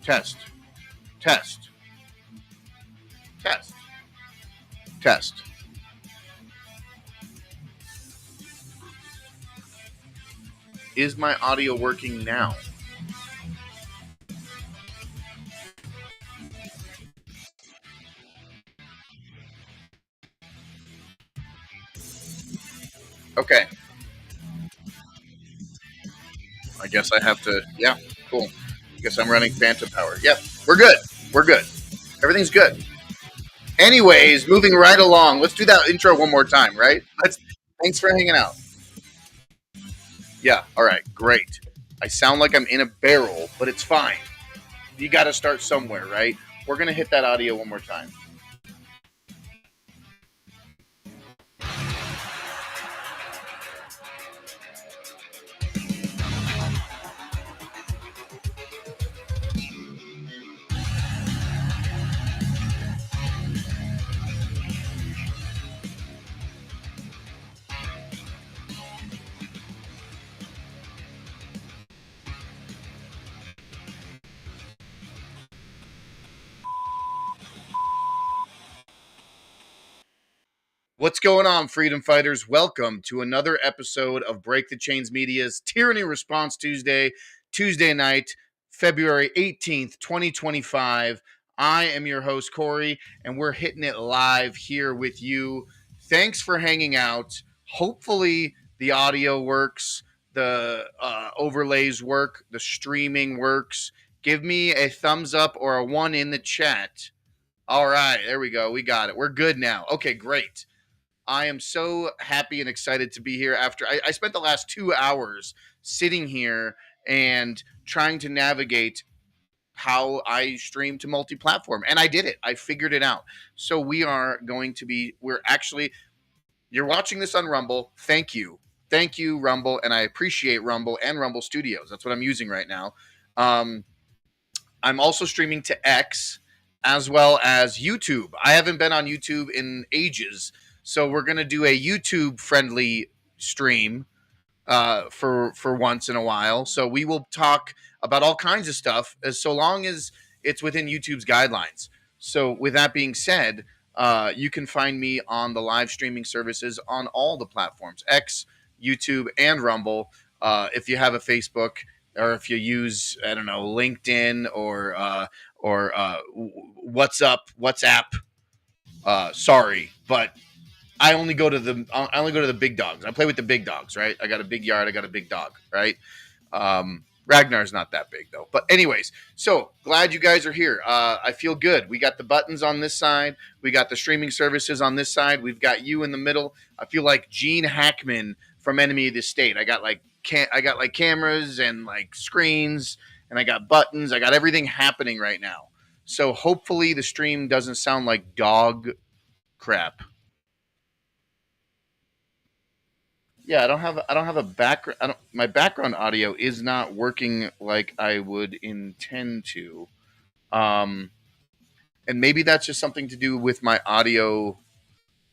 Test, test, test, test. Is my audio working now? Okay. I guess I have to. Yeah, cool. I guess I'm running phantom power. Yep, we're good. We're good. Everything's good. Anyways, moving right along. Let's do that intro one more time, right? Thanks for hanging out. Yeah, all right, great. I sound like I'm in a barrel, but it's fine. You got to start somewhere, right? We're going to hit that audio one more time. What's going on, freedom fighters? Welcome to another episode of Break the Chains Media's Tyranny Response Tuesday, Tuesday night, February 18th, 2025. I am your host, Corey, and we're hitting it live here with you. Thanks for hanging out. Hopefully, the audio works, the overlays work, the streaming works. Give me a thumbs up or a one in the chat. All right, there we go. We got it. We're good now. Okay, great. I am so happy and excited to be here after I spent the last 2 hours sitting here and trying to navigate how I stream to multi-platform. And I did it. I figured it out. So you're watching this on Rumble. Thank you. Thank you, Rumble. And I appreciate Rumble and Rumble Studios. That's what I'm using right now. I'm also streaming to X as well as YouTube. I haven't been on YouTube in ages. So we're going to do a YouTube-friendly stream for once in a while. So we will talk about all kinds of stuff so long as it's within YouTube's guidelines. So with that being said, you can find me on the live streaming services on all the platforms, X, YouTube, and Rumble. If you have a Facebook or if you use, I don't know, LinkedIn or WhatsApp. Sorry, but I only go to the big dogs. I play with the big dogs, right? I got a big yard. I got a big dog, right? Ragnar's not that big though. But anyways, so glad you guys are here. I feel good. We got the buttons on this side. We got the streaming services on this side. We've got you in the middle. I feel like Gene Hackman from Enemy of the State. I got like cameras and like screens, and I got buttons. I got everything happening right now. So hopefully the stream doesn't sound like dog crap. Yeah, I don't have a background. My background audio is not working like I would intend to. Um, and maybe that's just something to do with my audio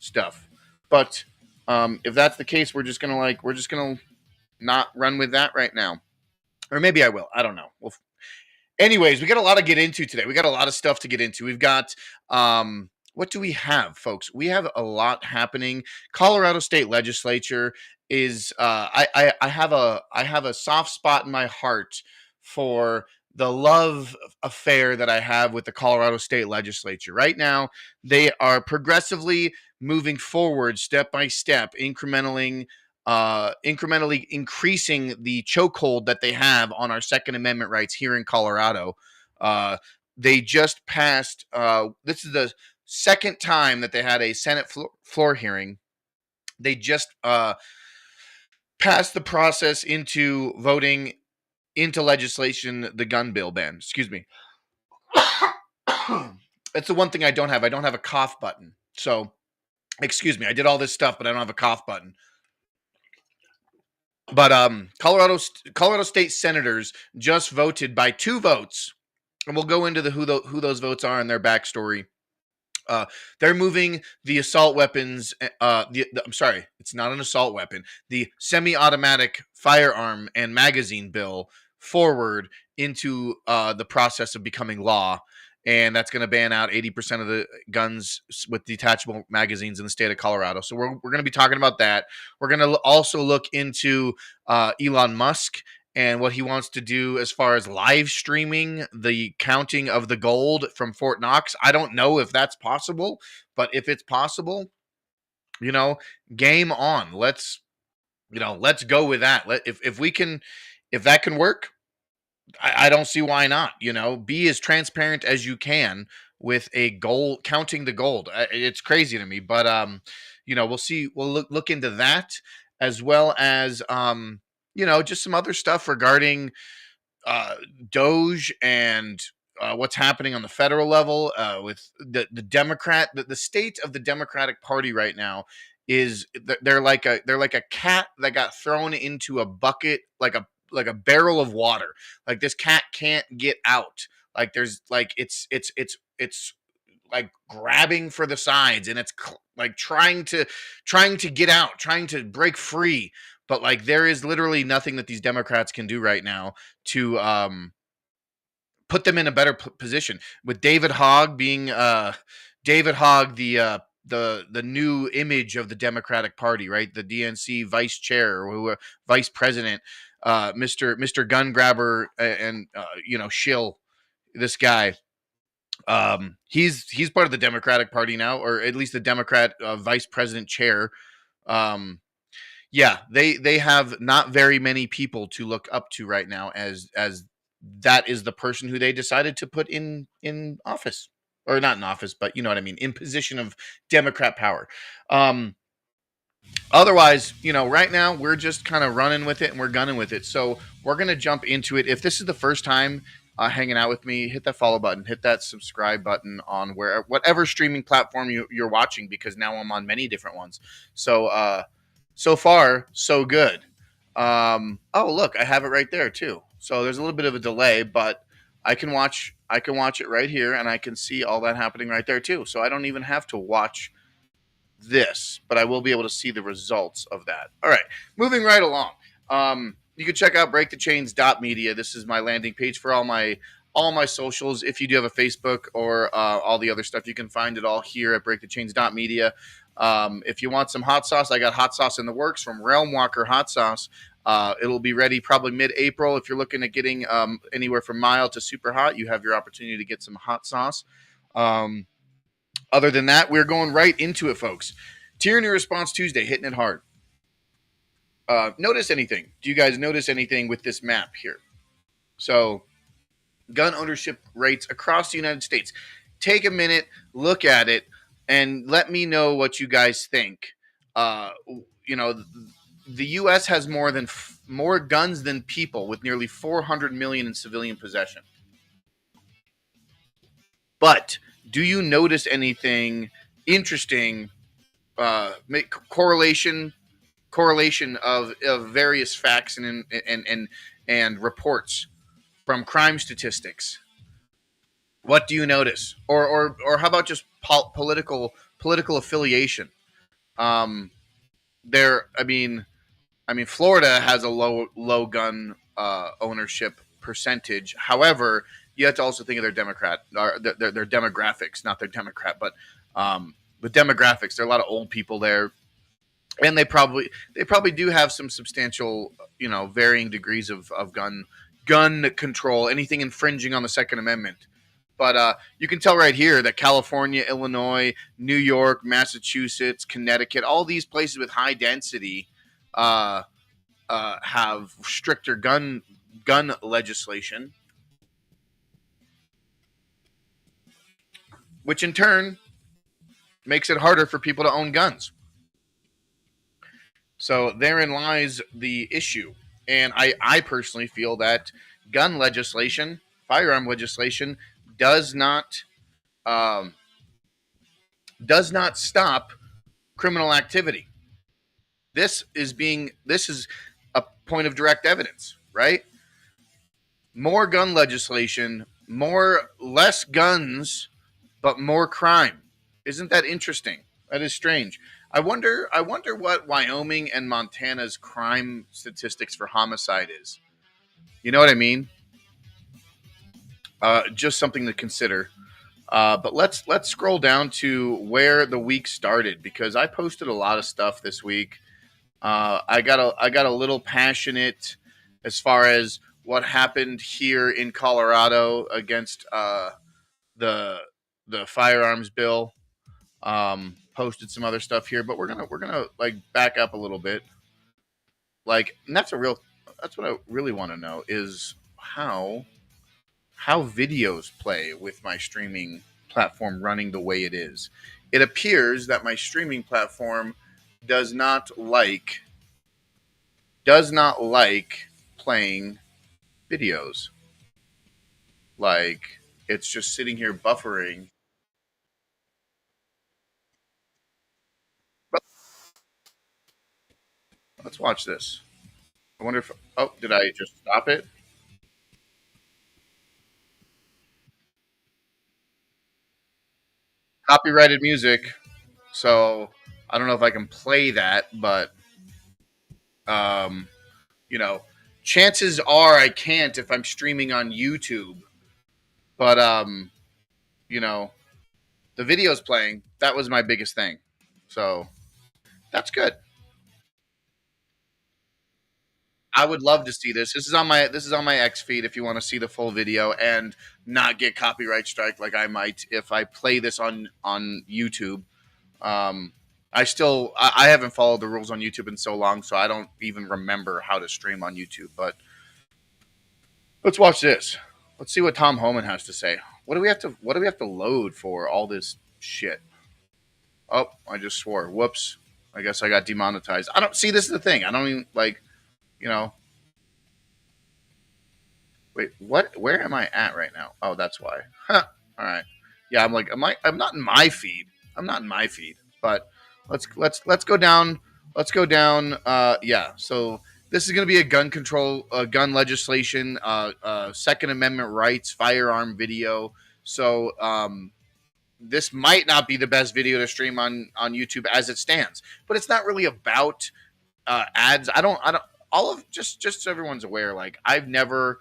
stuff. But if that's the case, we're just gonna not run with that right now, or maybe I will. I don't know. Anyways, we got a lot to get into today. We got a lot of stuff to get into. We've got what do we have, folks? We have a lot happening. Colorado State Legislature is I have a soft spot in my heart for the love affair that I have with the Colorado State Legislature. Right now, they are progressively moving forward step by step, incrementally increasing the chokehold that they have on our Second Amendment rights here in Colorado. Uh, they just passed. This is the second time that they had a Senate floor hearing. They just passed the process into voting into legislation the gun bill ban. Excuse me. That's the one thing I don't have. I don't have a cough button. So, excuse me. I did all this stuff, but I don't have a cough button. But Colorado State senators just voted by 2 votes, and we'll go into who those votes are and their backstory. They're moving the assault weapons. I'm sorry, it's not an assault weapon. The semi-automatic firearm and magazine bill forward into the process of becoming law. And that's going to ban out 80% of the guns with detachable magazines in the state of Colorado. So we're going to be talking about that. We're going to also look into Elon Musk and what he wants to do as far as live streaming the counting of the gold from Fort Knox. I don't know if that's possible, but if it's possible, game on. Let's go with that. If that can work, I don't see why not. Be as transparent as you can with a goal, counting the gold. It's crazy to me, but we'll see. We'll look into that as well as just some other stuff regarding Doge and what's happening on the federal level with the the state of the Democratic Party right now is they're like a cat that got thrown into a bucket, like a barrel of water. Like this cat can't get out. Like there's like it's like grabbing for the sides, and it's like trying to get out, trying to break free. But like there is literally nothing that these Democrats can do right now to put them in a better position. With David Hogg being David Hogg, the new image of the Democratic Party, right? The DNC vice chair or vice president, Mr. Gun Grabber and shill, this guy. He's part of the Democratic Party now, or at least the Democrat vice president chair. Yeah, they have not very many people to look up to right now, as that is the person who they decided to put in office, or not in office, but you know what I mean, in position of Democrat power. Otherwise, right now we're just kind of running with it and we're gunning with it. So we're gonna jump into it. If this is the first time hanging out with me, hit that follow button, hit that subscribe button on whatever streaming platform you're watching, because now I'm on many different ones. So so far so good. Oh look, I have it right there too. So there's a little bit of a delay, but I can watch it right here, and I can see all that happening right there too. So I don't even have to watch this, but I will be able to see the results of that. All right, moving right along. You can check out breakthechains.media. This is my landing page for all my socials. If you do have a Facebook or all the other stuff, you can find it all here at breakthechains.media. If you want some hot sauce, I got hot sauce in the works from Realm Walker Hot Sauce. It'll be ready probably mid-April. If you're looking at getting anywhere from mild to super hot, you have your opportunity to get some hot sauce. Other than that, we're going right into it, folks. Tyranny Response Tuesday, hitting it hard. Notice anything? Do you guys notice anything with this map here? So, gun ownership rates across the United States. Take a minute, look at it, and let me know what you guys think. The U.S. has more guns than people, with nearly 400 million in civilian possession. But do you notice anything interesting? Make correlation of various facts and reports from crime statistics. What do you notice, or how about just political affiliation? Florida has a low gun ownership percentage. However, you have to also think of their Democrat, or their demographics, not their Democrat, but the demographics. There are a lot of old people there, and they probably do have some substantial, varying degrees of gun control, anything infringing on the Second Amendment. But you can tell right here that California, Illinois, New York, Massachusetts, Connecticut, all these places with high density have stricter gun legislation, which in turn makes it harder for people to own guns. So therein lies the issue. And I personally feel that gun legislation, firearm legislation, does not stop criminal activity. This is a point of direct evidence, right? More gun legislation, less guns, but more crime. Isn't that interesting? That is strange. I wonder what Wyoming and Montana's crime statistics for homicide is. You know what I mean? Just something to consider. But let's scroll down to where the week started, because I posted a lot of stuff this week. I got a little passionate as far as what happened here in Colorado against the firearms bill. Posted some other stuff here, but we're gonna like back up a little bit. And that's what I really want to know is how videos play with my streaming platform running the way it is. It appears that my streaming platform does not like playing videos. Like, it's just sitting here buffering. Let's watch this. I wonder if... Oh, did I just stop it? Copyrighted music. So I don't know if I can play that, but chances are I can't if I'm streaming on YouTube. But the video's playing. That was my biggest thing. So that's good. I would love to see this. This is on my X feed if you want to see the full video and not get copyright strike like I might if I play this on YouTube. I haven't followed the rules on YouTube in so long, so I don't even remember how to stream on YouTube. But let's watch this. Let's see what Tom Homan has to say. What do we have to load for all this shit? Oh, I just swore. Whoops. I guess I got demonetized. I don't see, this is the thing. I don't even Wait, what? Where am I at right now? Oh, that's why. Huh. All right. Yeah, I'm not in my feed. I'm not in my feed. But let's go down. Let's go down. Yeah. So this is going to be a gun legislation, Second Amendment rights, firearm video. So this might not be the best video to stream on YouTube as it stands, but it's not really about ads. I don't. All of just so everyone's aware. Like I've never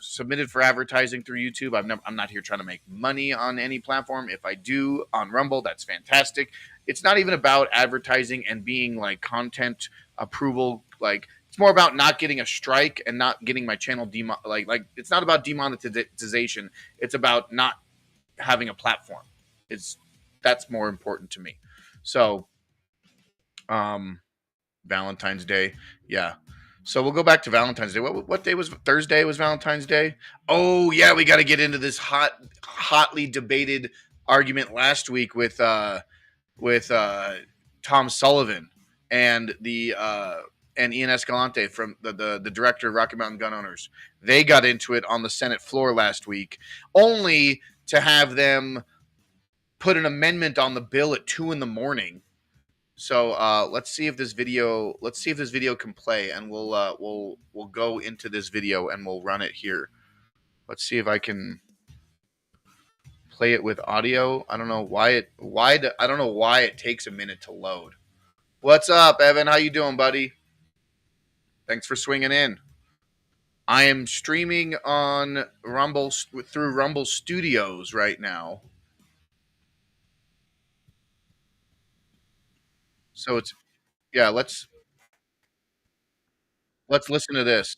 submitted for advertising through YouTube. I'm not here trying to make money on any platform. If I do on Rumble, that's fantastic. It's not even about advertising and being like content approval. Like it's more about not getting a strike and not getting my channel like it's not about demonetization. It's about not having a platform. That's more important to me. So, Valentine's Day, yeah. So we'll go back to Valentine's Day. What day was Thursday? Was Valentine's Day? Oh yeah, we got to get into this hotly debated argument last week with Tom Sullivan and and Ian Escalante from the director of Rocky Mountain Gun Owners. They got into it on the Senate floor last week, only to have them put an amendment on the bill at 2 a.m. So let's see if this video can play, and we'll go into this video and we'll run it here. Let's see if I can play it with audio. I don't know why it takes a minute to load. What's up, Evan? How you doing, buddy? Thanks for swinging in. I am streaming on Rumble through Rumble Studios right now. So it's let's listen to this.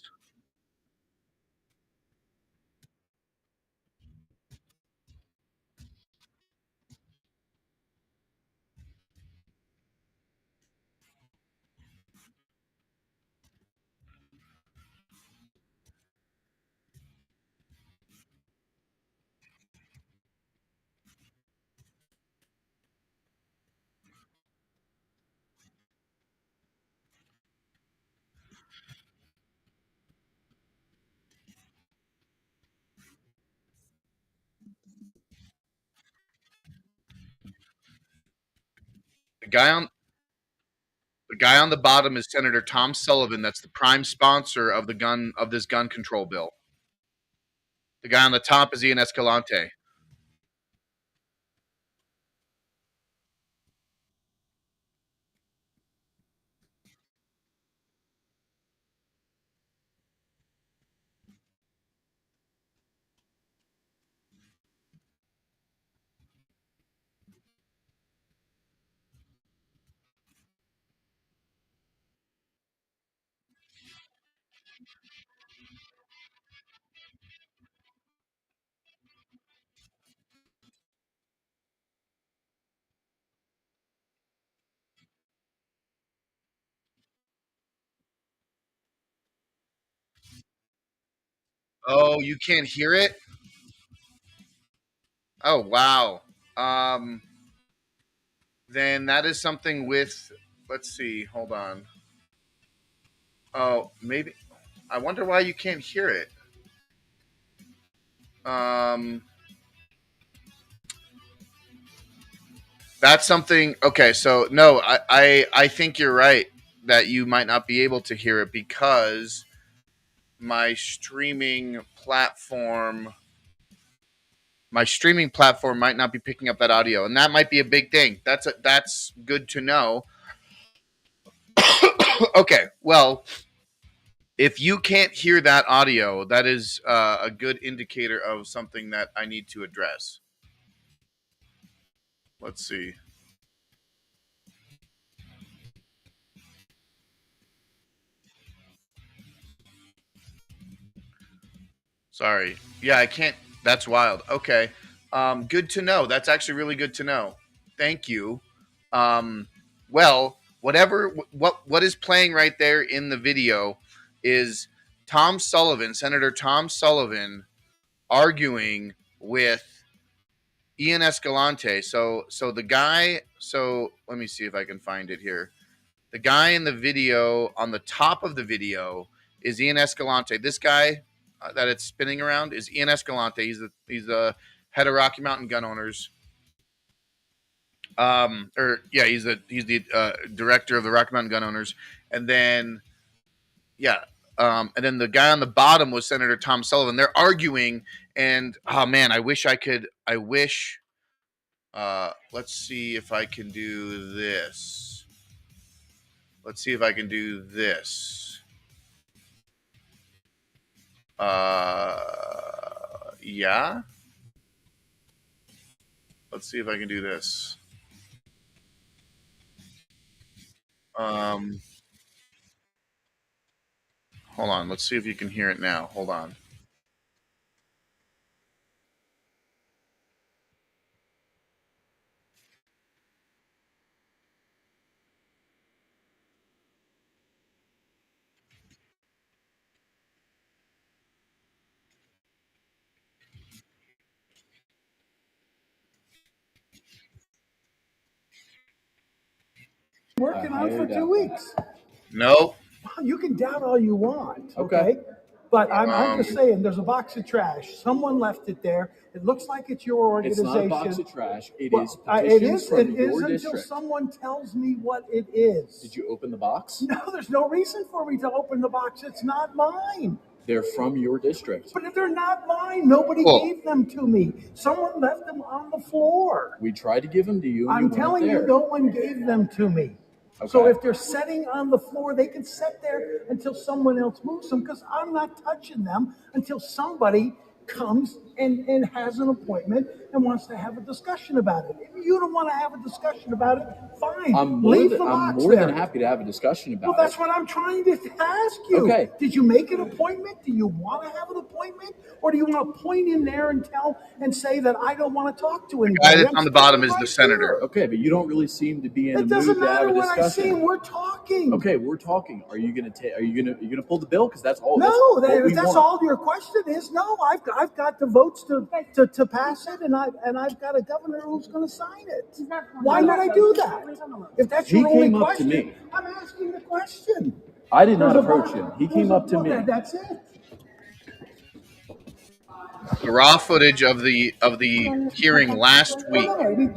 The guy on the bottom is Senator Tom Sullivan. That's the prime sponsor of this gun control bill. The guy on the top is Ian Escalante. Oh, you can't hear it? Oh, wow. Um, then that is something with. Let's see. Hold on. Oh, maybe. I wonder why you can't hear it. Um, that's something. Okay, so no, I think you're right that you might not be able to hear it because my streaming platform might not be picking up that audio, and that might be a big thing. That's good to know. Okay, well, if you can't hear that audio, that is a good indicator of something that I need to address. Let's see. Sorry. Yeah, I can't. That's wild. Okay. Good to know. That's actually really good to know. Thank you. Well, what is playing right there in the video is Tom Sullivan, Senator Tom Sullivan, arguing with Ian Escalante. So the guy. So let me see if I can find it here. The guy in the video on the top of the video is Ian Escalante. This guy that it's spinning around is Ian Escalante. He's the head of Rocky Mountain Gun Owners. He's the director of the Rocky Mountain Gun Owners. And then and then the guy on the bottom was Senator Tom Sullivan. They're arguing, and oh man, I wish. Let's see if I can do this. Yeah. Let's see if I can do this. Hold on. Let's see if you can hear it now. Hold on. Working on for 2 weeks. No. You can doubt all you want, okay? But I'm just saying, there's a box of trash. Someone left it there. It looks like it's your organization. It's not a box of trash. It is petitions from your district. Until someone tells me what it is. Did you open the box? No, there's no reason for me to open the box. It's not mine. They're from your district. But if they're not mine, nobody gave them to me. Someone left them on the floor. We tried to give them to you. I'm telling you, no one gave them to me. So if they're sitting on the floor, they can sit there until someone else moves them, because I'm not touching them until somebody comes and has an appointment and wants to have a discussion about it. If you don't want to have a discussion about it, fine. I'm more there. than happy to have a discussion about Well, that's what I'm trying to ask you. Okay. Did you make an appointment? Do you want to have an appointment? Or do you want to point in there and say that I don't want to talk to anybody? The guy that's on the bottom is the senator. Here. Okay, but you don't really seem to be in It the mood doesn't to have matter a what discussion. I see. We're talking. Okay, we're talking. Are you gonna pull the bill? Because that's all. No, that's that's all your question is. No, I've got the votes to pass it, and I've got a governor who's going to sign it. Why would I do that? If that's your only question, to me. I'm asking the question. I did not approach him. He came up to me. That's it. The raw footage of the hearing last week.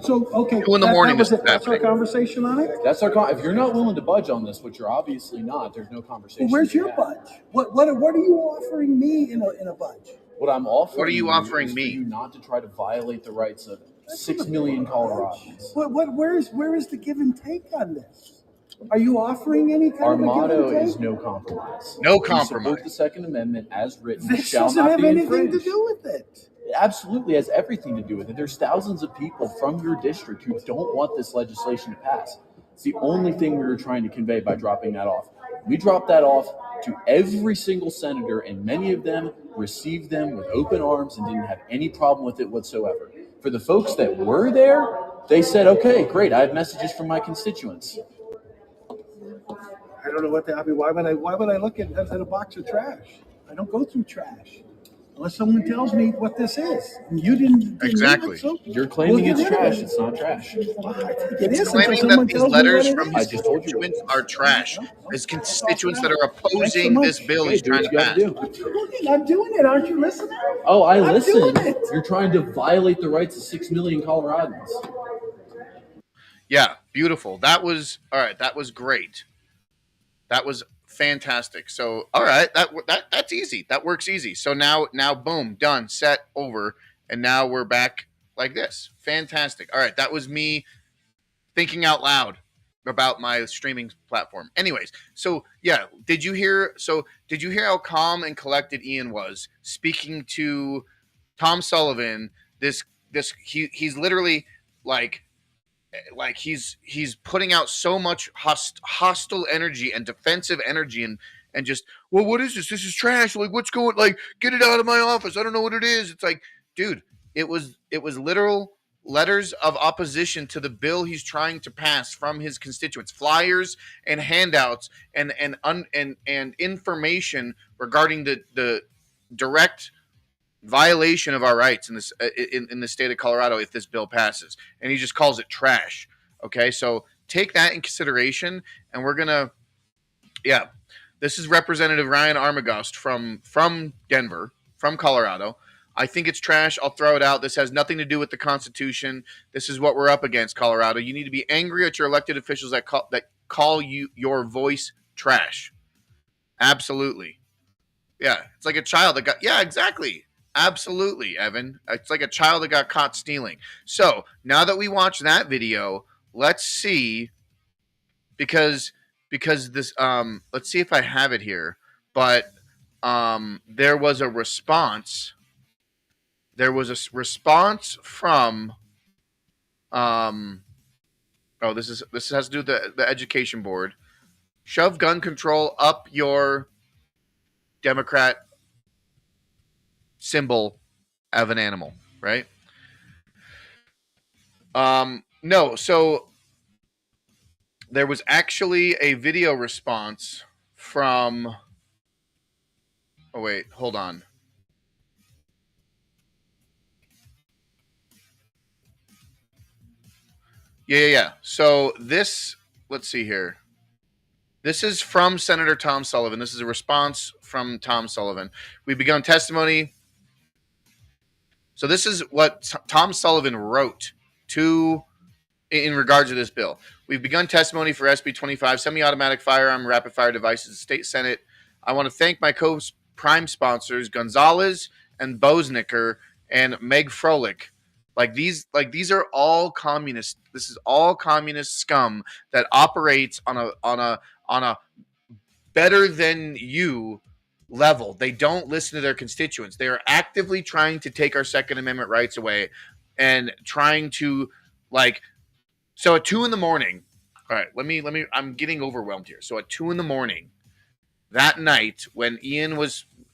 So okay, 2 in the morning. That's our conversation on it. That's our. If you're not willing to budge on this, which you're obviously not, there's no conversation. Well, where's your budge? What are you offering me in a budge? What I'm offering. What are you offering is me? For you not to try to violate the rights of 6 million Coloradans. Where is the give and take on this? Are you offering any kind Our of a give and motto take? is no compromise. No We compromise. support the Second Amendment as written. This shall doesn't not have be anything infringed. to do with it. It absolutely has everything to do with it. There's thousands of people from your district who don't want this legislation to pass. It's the only thing we were trying to convey by dropping that off. We dropped that off to every single senator, and many of them received them with open arms and didn't have any problem with it whatsoever. For the folks that were there, they said, okay, great, I have messages from my constituents. I don't know what I mean. Why would I look at a box of trash? I don't go through trash unless someone tells me what this is. And you didn't Exactly. So You're claiming it's trash. It's not trash. it is. Claiming that these letters from his I just told you. constituents are trash. His constituents that are opposing this bill he's trying to pass. I'm doing it. Aren't you listening? Oh, I I'm listen. doing it. You're trying to violate the rights of 6 million Coloradans. Yeah, beautiful. That was all right. That was great. That was fantastic. So, all right, that's easy. That works easy. So now, boom, done, set, over, and now we're back like this. Fantastic. All right, that was me thinking out loud about my streaming platform. Anyways, so yeah, did you hear how calm and collected Ian was speaking to Tom Sullivan? He's literally like he's putting out so much hostile energy and defensive energy and just, well, what is this? This is trash. Like, what's going, like, get it out of my office. I don't know what it is. It's like, dude, it was literal letters of opposition to the bill he's trying to pass from his constituents, flyers and handouts and information regarding the direct violation of our rights in this in the state of Colorado if this bill passes, and he just calls it trash. Okay, so take that in consideration, and we're gonna, yeah, this is Representative Ryan Armagost from Denver, from Colorado. I think it's trash. I'll throw it out. This has nothing to do with the Constitution. This is what we're up against, Colorado. You need to be angry at your elected officials that call you your voice trash. Absolutely. Yeah, it's like a child that got, yeah, exactly. Absolutely, Evan. It's like a child that got caught stealing. So now that we watched that video, let's see, because this let's see if I have it here. But there was a response. There was a response from this has to do with the education board. Shove gun control up your Democrat symbol of an animal, right? No, so there was actually a video response from, oh wait, hold on. Yeah. So this, let's see here. This is from Senator Tom Sullivan. This is a response from Tom Sullivan. We've begun testimony. So this is what Tom Sullivan wrote in regards to this bill. We've begun testimony for SB 25, semi-automatic firearm rapid-fire devices, State Senate. I want to thank my co-prime sponsors, Gonzalez and Bosnicker and Meg Froelich, These are all communist. This is all communist scum that operates on a better than you level. They don't listen to their constituents. They are actively trying to take our Second Amendment rights away and trying to so at 2 a.m. All right, let me I'm getting overwhelmed here. So at 2 a.m. that night when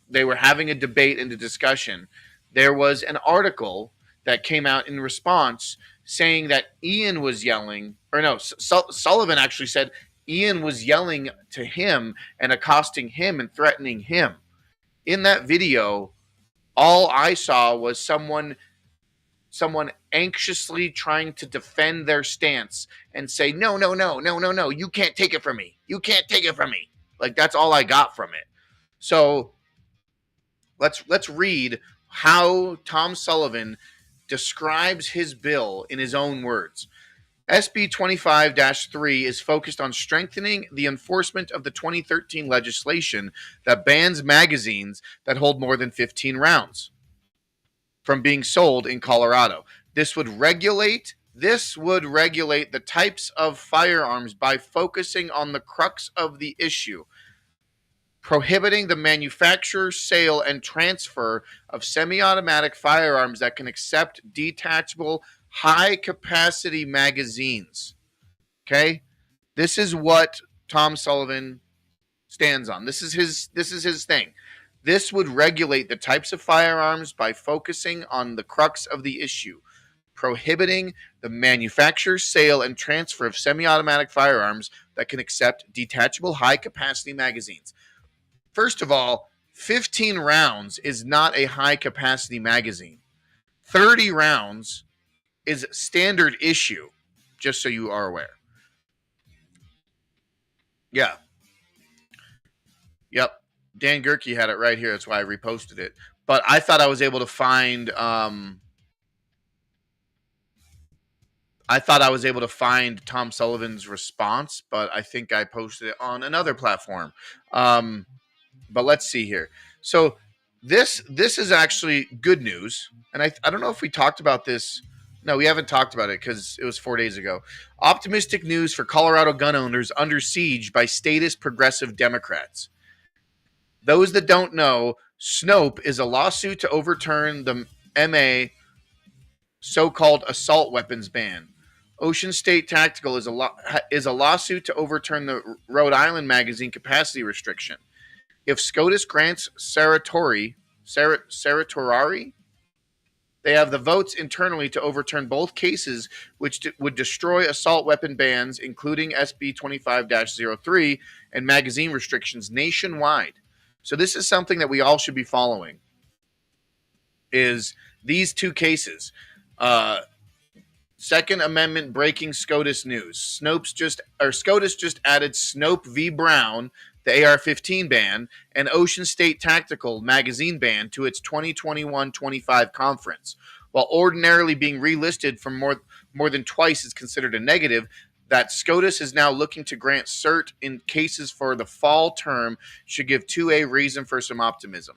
they were having a debate and a discussion, there was an article that came out in response saying that Ian was yelling, or no, Sullivan actually said Ian was yelling to him and accosting him and threatening him. In that video, all I saw was someone anxiously trying to defend their stance and say, no, you can't take it from me. You can't take it from me. That's all I got from it. So let's read how Tom Sullivan describes his bill in his own words. SB 25-3 is focused on strengthening the enforcement of the 2013 legislation that bans magazines that hold more than 15 rounds from being sold in Colorado. This would regulate the types of firearms by focusing on the crux of the issue, prohibiting the manufacture, sale, and transfer of semi-automatic firearms that can accept detachable high-capacity magazines. Okay? This is what Tom Sullivan stands on. This is his thing. This would regulate the types of firearms by focusing on the crux of the issue, prohibiting the manufacture, sale, and transfer of semi-automatic firearms that can accept detachable high-capacity magazines. First of all, 15 rounds is not a high-capacity magazine. 30 rounds is standard issue, just so you are aware. Yeah. Yep. Dan Gerke had it right here. That's why I reposted it. But I thought I was able to find Tom Sullivan's response, but I think I posted it on another platform. But let's see here. So this is actually good news. And I don't know if we talked about this. No, we haven't talked about it because it was 4 days ago. Optimistic news for Colorado gun owners under siege by statist progressive Democrats. Those that don't know, Snope is a lawsuit to overturn the MA so-called assault weapons ban. Ocean State Tactical is a lawsuit to overturn the Rhode Island magazine capacity restriction. If SCOTUS grants certiorari, they have the votes internally to overturn both cases, which would destroy assault weapon bans, including SB 25-03 and magazine restrictions nationwide. So this is something that we all should be following, is these two cases. Second Amendment breaking SCOTUS news. SCOTUS just added Snope v. Brown, the AR-15 ban, and Ocean State Tactical magazine ban to its 2021-25 conference. While ordinarily being relisted for more than twice is considered a negative, that SCOTUS is now looking to grant cert in cases for the fall term should give 2A reason for some optimism.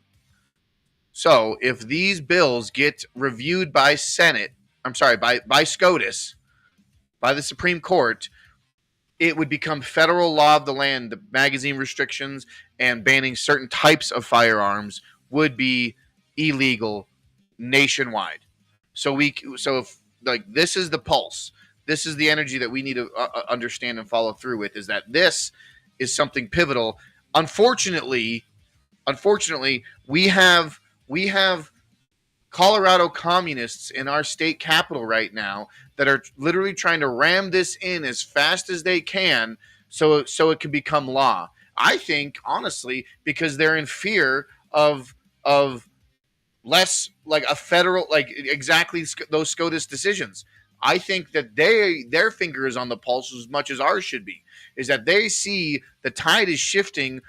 So if these bills get reviewed by by SCOTUS, by the Supreme Court, it would become federal law of the land. The magazine restrictions and banning certain types of firearms would be illegal nationwide. So if this is the pulse, this is the energy that we need to understand and follow through with, is that this is something pivotal. Unfortunately, we have Colorado communists in our state capital right now that are literally trying to ram this in as fast as they can so it can become law. I think, honestly, because they're in fear of less a federal, exactly those SCOTUS decisions. I think that their finger is on the pulse as much as ours should be, is that they see the tide is shifting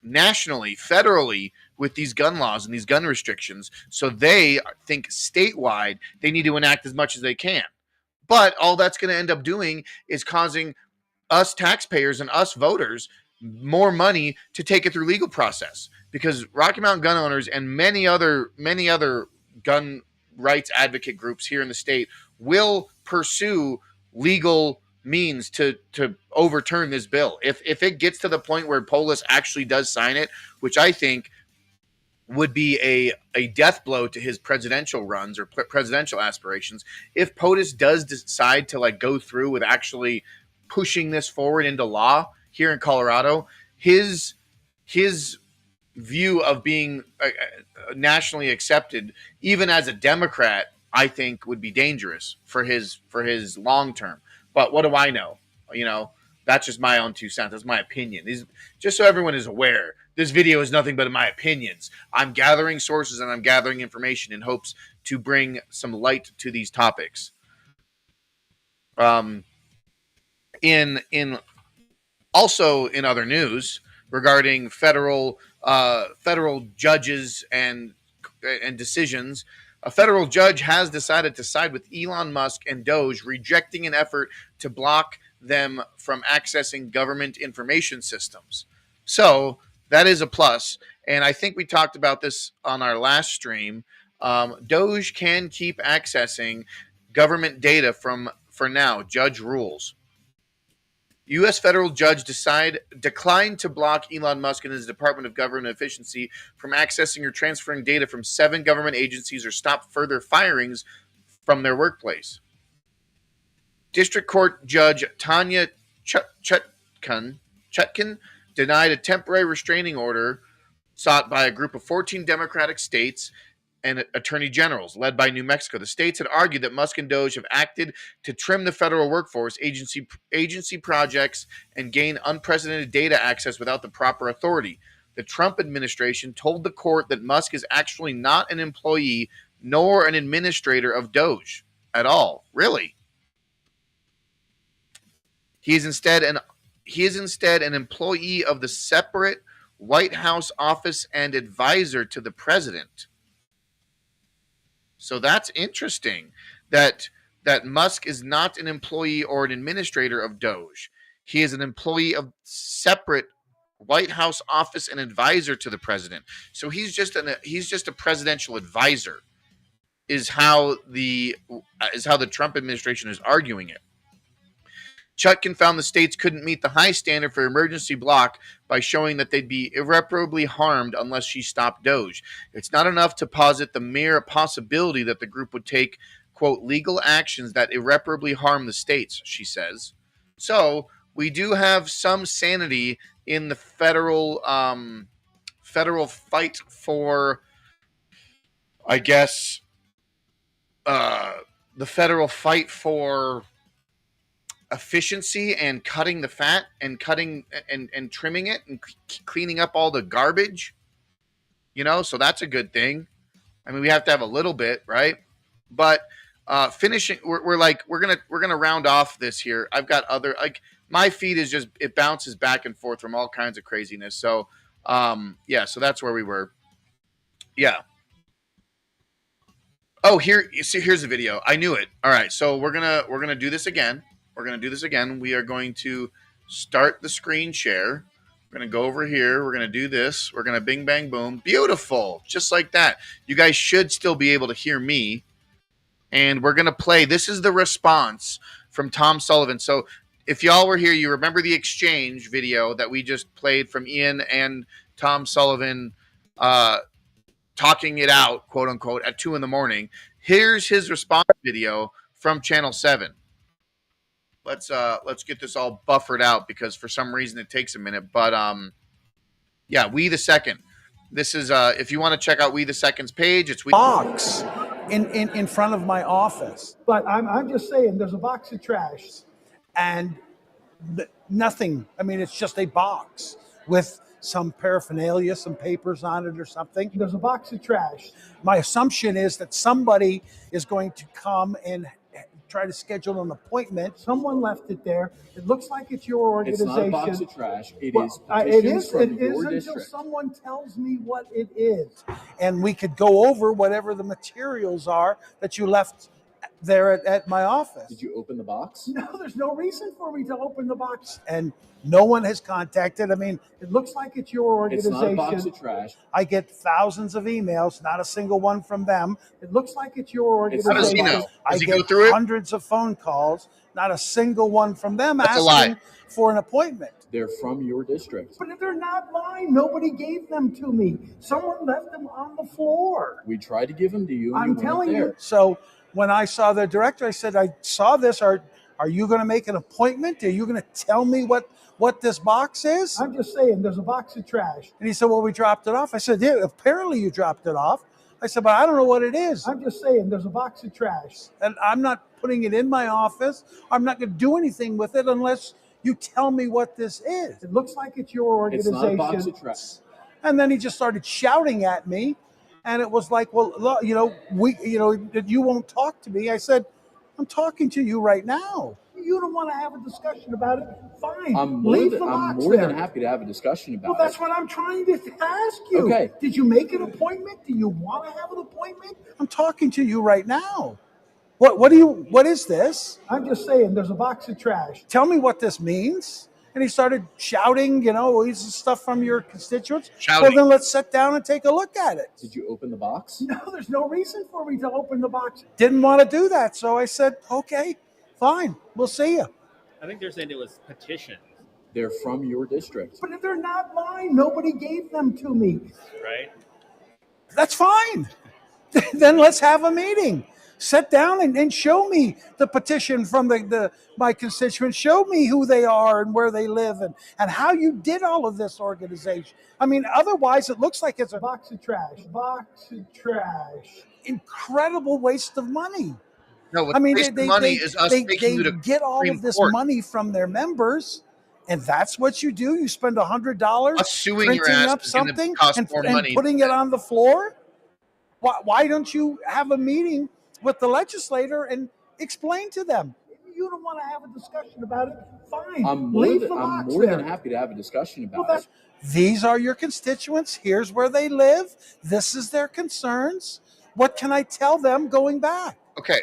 nationally, federally, with these gun laws and these gun restrictions. So they think statewide they need to enact as much as they can. But all that's going to end up doing is causing us taxpayers and us voters more money to take it through legal process, because Rocky Mountain gun owners and many other gun rights advocate groups here in the state will pursue legal means to overturn this bill. If it gets to the point where Polis actually does sign it, which I think would be a death blow to his presidential runs or presidential aspirations. If POTUS does decide to like go through with actually pushing this forward into law here in Colorado, his view of being nationally accepted, even as a Democrat, I think would be dangerous for his long term. But what do I know? You know, that's just my own 2 cents. That's my opinion. Just so everyone is aware, this video is nothing but my opinions. I'm gathering sources and I'm gathering information in hopes to bring some light to these topics. In also in other news regarding federal judges and decisions, a federal judge has decided to side with Elon Musk and Doge, rejecting an effort to block them from accessing government information systems. So that is a plus. And I think we talked about this on our last stream. Doge can keep accessing government data for now. Judge rules. U.S. federal judge declined to block Elon Musk and his Department of Government Efficiency from accessing or transferring data from 7 government agencies or stop further firings from their workplace. District Court Judge Tanya Chutkan denied a temporary restraining order sought by a group of 14 Democratic states and attorney generals led by New Mexico. The states had argued that Musk and Doge have acted to trim the federal workforce, agency projects, and gain unprecedented data access without the proper authority. The Trump administration told the court that Musk is actually not an employee nor an administrator of Doge at all. Really? He is instead an employee of the separate White House office and advisor to the president. So that's interesting that Musk is not an employee or an administrator of Doge. He is an employee of separate White House office and advisor to the president. So he's just a presidential advisor is how the Trump administration is arguing it. Chutkan found the states couldn't meet the high standard for emergency block by showing that they'd be irreparably harmed unless she stopped Doge. It's not enough to posit the mere possibility that the group would take, quote, legal actions that irreparably harm the states, she says. So we do have some sanity in the federal fight for, I guess, the federal fight for efficiency and cutting the fat and cutting and trimming it and cleaning up all the garbage, so that's a good thing. I mean, we have to have a little bit, right? But finishing, we're gonna round off this here. I've got other, like, my feed is just, it bounces back and forth from all kinds of craziness. So so that's where we were. Yeah. Oh, here's the video. I knew it. All right, so we're gonna do this again. We are going to start the screen share. We're going to go over here. We're going to do this. We're going to bing, bang, boom. Beautiful. Just like that. You guys should still be able to hear me. And we're going to play. This is the response from Tom Sullivan. So if y'all were here, you remember the exchange video that we just played from Ian and Tom Sullivan talking it out, quote unquote, at 2 a.m. Here's his response video from Channel 7. Let's get this all buffered out because for some reason it takes a minute. But We the Second. This is if you want to check out We the Second's page, it's box in front of my office. But I'm just saying, there's a box of trash and nothing. I mean, it's just a box with some paraphernalia, some papers on it or something. There's a box of trash. My assumption is that somebody is going to come and try to schedule an appointment. Someone left it there. It looks like it's your organization. It's not a box of trash. It is until someone tells me what it is. And we could go over whatever the materials are that you left there at my office. Did you open the box? No, there's no reason for me to open the box. And no one has contacted. I mean, it looks like it's your organization. It's not a box of trash. I get thousands of emails, not a single one from them. It looks like it's your organization. How does he know? I Does he get go through it? hundreds of phone calls, not a single one from them That's a asking lie. for an appointment. They're from your district. But they're not mine. Nobody gave them to me. Someone left them on the floor. We tried to give them to you. And I'm you telling weren't you. So when I saw the director, I said, I saw this. Are you going to make an appointment? Are you going to tell me what this box is? I'm just saying, there's a box of trash. And he said, well, we dropped it off. I said, yeah, apparently you dropped it off. I said, but I don't know what it is. I'm just saying, there's a box of trash. And I'm not putting it in my office. I'm not going to do anything with it unless you tell me what this is. It looks like it's your organization. It's not a box of trash. And then he just started shouting at me. And it was like, well, look, you won't talk to me. I said, I'm talking to you right now. You don't want to have a discussion about it? Fine. I'm more than happy to have a discussion about it. Well, that's what I'm trying to ask you. Okay. Did you make an appointment? Do you want to have an appointment? I'm talking to you right now. What is this? I'm just saying, there's a box of trash. Tell me what this means. And he started shouting, this is stuff from your constituents. Shouting. Well, then let's sit down and take a look at it. Did you open the box? No, there's no reason for me to open the box. Didn't want to do that. So I said, okay, fine. We'll see you. I think they're saying it was petitioned, They're from your district. But if they're not mine, nobody gave them to me. right? That's fine. Then let's have a meeting. Sit down and show me the petition from my constituents. Show me who they are and where they live and how you did all of this organization. I mean, otherwise it looks like it's a box of trash. Box of trash. Incredible waste of money. No, what waste of money is us taking you to get all of this money from their members. And that's what you do? You spend $100 us suing printing your ass up is gonna something cost and more money. putting it on the floor? Why don't you have a meeting with the legislator and explain to them? You don't want to have a discussion about it? Fine. I'm more than happy to have a discussion about it. These are your constituents. Here's where they live. This is their concerns. What can I tell them going back? Okay.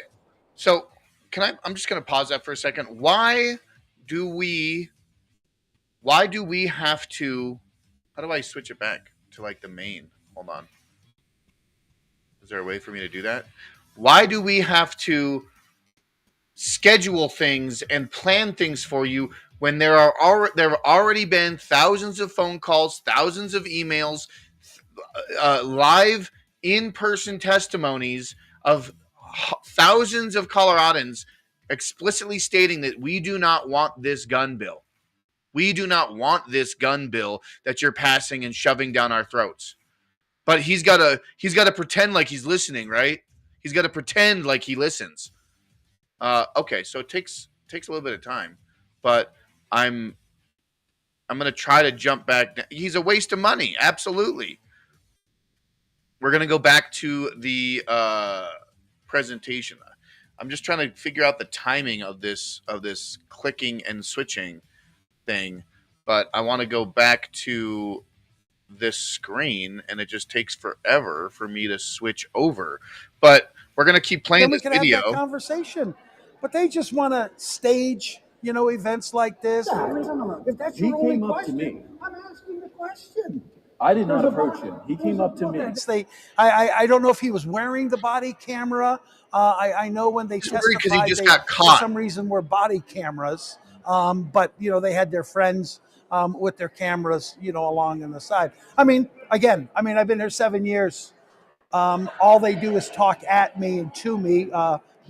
So I'm just going to pause that for a second. Why do we have to, how do I switch it back to like the main? Hold on. Is there a way for me to do that? Why do we have to schedule things and plan things for you when there have already been thousands of phone calls, thousands of emails, live in-person testimonies of thousands of Coloradans explicitly stating that we do not want this gun bill. We do not want this gun bill that you're passing and shoving down our throats. But he's got to pretend like he's listening, right? He's got to pretend like he listens. Okay, so it takes a little bit of time, but I'm going to try to jump back. He's a waste of money, absolutely. We're going to go back to the presentation. I'm just trying to figure out the timing of this clicking and switching thing, but I want to go back to this screen, and it just takes forever for me to switch over. But we're going to keep playing this video. Have that conversation, but they just want to stage, events like this. If that's your only question, I'm asking the question. I did not approach him. He came up to me. I don't know if he was wearing the body camera. I know when they testified, because he just got caught. For some reason were body cameras. But they had their friends with their cameras, along on the side. I've been here 7 years. All they do is talk at me and to me.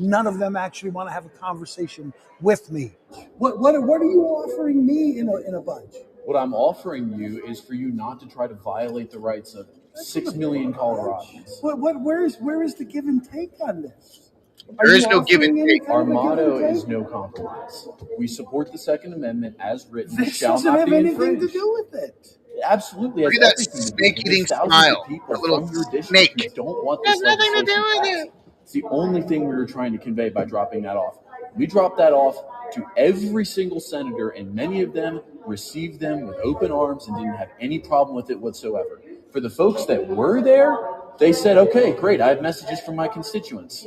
None of them actually want to have a conversation with me. What are you offering me in a bunch? What I'm offering you is for you not to try to violate the rights of 6 million Coloradans. Where is the give and take on this? There is no give and take. Our motto is no compromise. We support the Second Amendment as written. This doesn't have anything to do with it. Absolutely. Look at that snake-eating smile. That little snake. Who don't want this nothing to do with passed. it. It's the only thing we were trying to convey by dropping that off. We dropped that off to every single senator, and many of them received them with open arms and didn't have any problem with it whatsoever. For the folks that were there, they said, okay, great, I have messages from my constituents.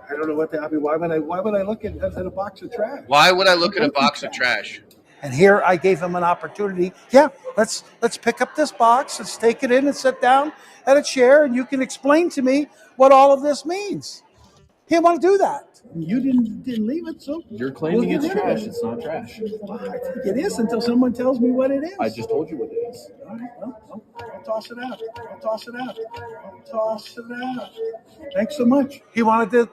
I don't know what I mean. Why would I look at a box of trash? Why would I look at a box of trash? And here I gave him an opportunity. Yeah, let's pick up this box. Let's take it in and sit down at a chair, and you can explain to me what all of this means. He didn't want to do that. You didn't leave it, so You're claiming it's trash. It's not trash. Well, I think it is until someone tells me what it is. I just told you what it is. All right, well, I'll toss it out. I'll toss it out. I'll toss it out. Thanks so much. He wanted to,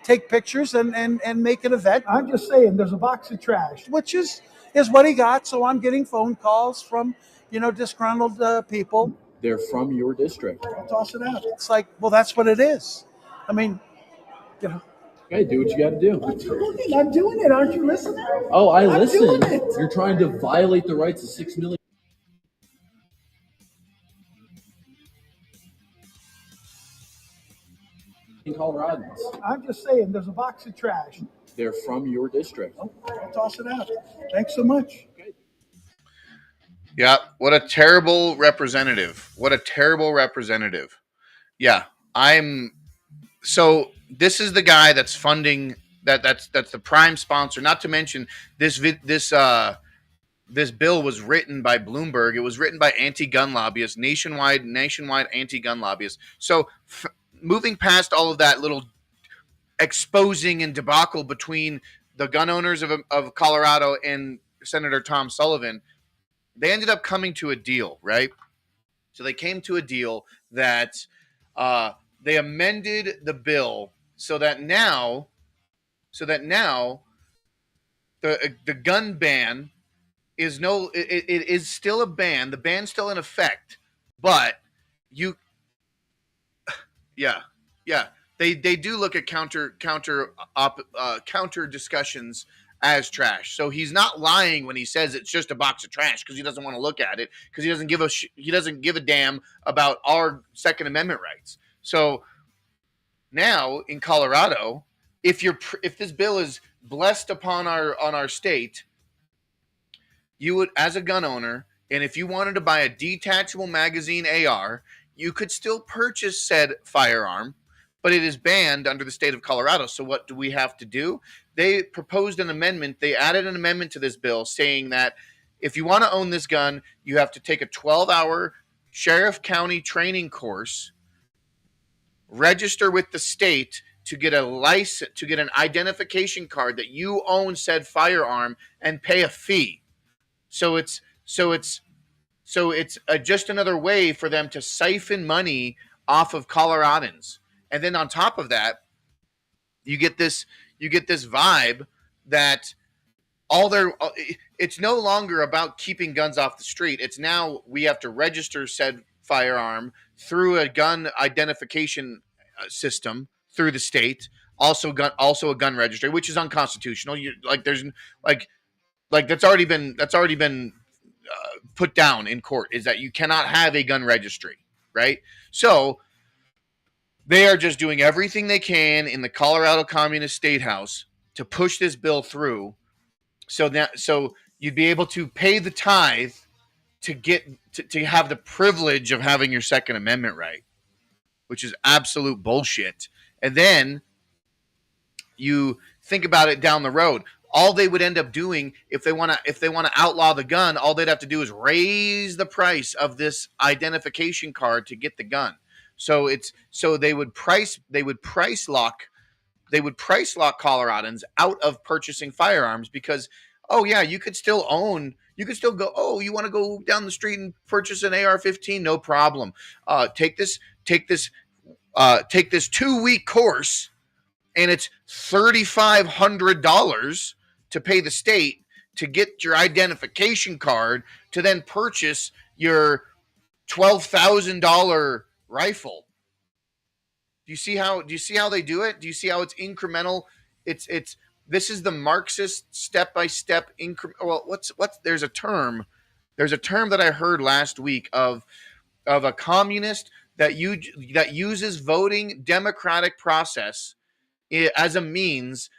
take pictures and make an event. I'm just saying, there's a box of trash, which is what he got. So I'm getting phone calls from, disgruntled people. They're from your district. I'll toss it out. It's like, well, that's what it is. I mean, Okay, do what you got to do. I'm doing it. Aren't you listening? Oh, I listen. Doing it. You're trying to violate the rights of 6 million Coloradans. I'm just saying, there's a box of trash. They're from your district. I'll toss it out. Thanks so much. Yeah, what a terrible representative. What a terrible representative. Yeah, so this is the guy that's funding that's the prime sponsor. Not to mention this bill was written by Bloomberg. It was written by anti-gun lobbyists, nationwide anti-gun lobbyists. So moving past all of that little exposing and debacle between the gun owners of Colorado and Senator Tom Sullivan, they ended up coming to a deal, right? So they came to a deal that they amended the bill so that now the gun ban is it is still a ban. The ban's still in effect, but they do look at counter discussions as trash. So he's not lying when he says it's just a box of trash because he doesn't want to look at it because he doesn't give a damn about our Second Amendment rights. So now in Colorado, if this bill is blessed upon our state, you would, as a gun owner, and if you wanted to buy a detachable magazine AR, you could still purchase said firearm, but it is banned under the state of Colorado. So what do we have to do? They proposed an amendment. They added an amendment to this bill saying that if you want to own this gun, you have to take a 12-hour sheriff county training course, register with the state to get a license, to get an identification card that you own said firearm, and pay a fee. So it's just another way for them to siphon money off of Coloradans. And then on top of that, you get this vibe that it's no longer about keeping guns off the street. It's now we have to register said firearm through a gun identification system through the state. Also a gun registry, which is unconstitutional. That's already been put down in court, is that you cannot have a gun registry, right? So they are just doing everything they can in the Colorado Communist State House to push this bill through, so you'd be able to pay the tithe to get to have the privilege of having your Second Amendment right, which is absolute bullshit. And then you think about it down the road. All they would end up doing if they want to outlaw the gun, all they'd have to do is raise the price of this identification card to get the gun. So they would price lock Coloradans out of purchasing firearms because, oh yeah, you could still go, oh, you want to go down the street and purchase an AR-15? No problem. Take this 2-week course, and it's $3,500 to pay the state to get your identification card to then purchase your $12,000 rifle. Do you see how they do it? Do you see how it's incremental? This is the Marxist step-by-step increment. Well, there's a term that I heard last week of a communist that uses voting democratic process as a means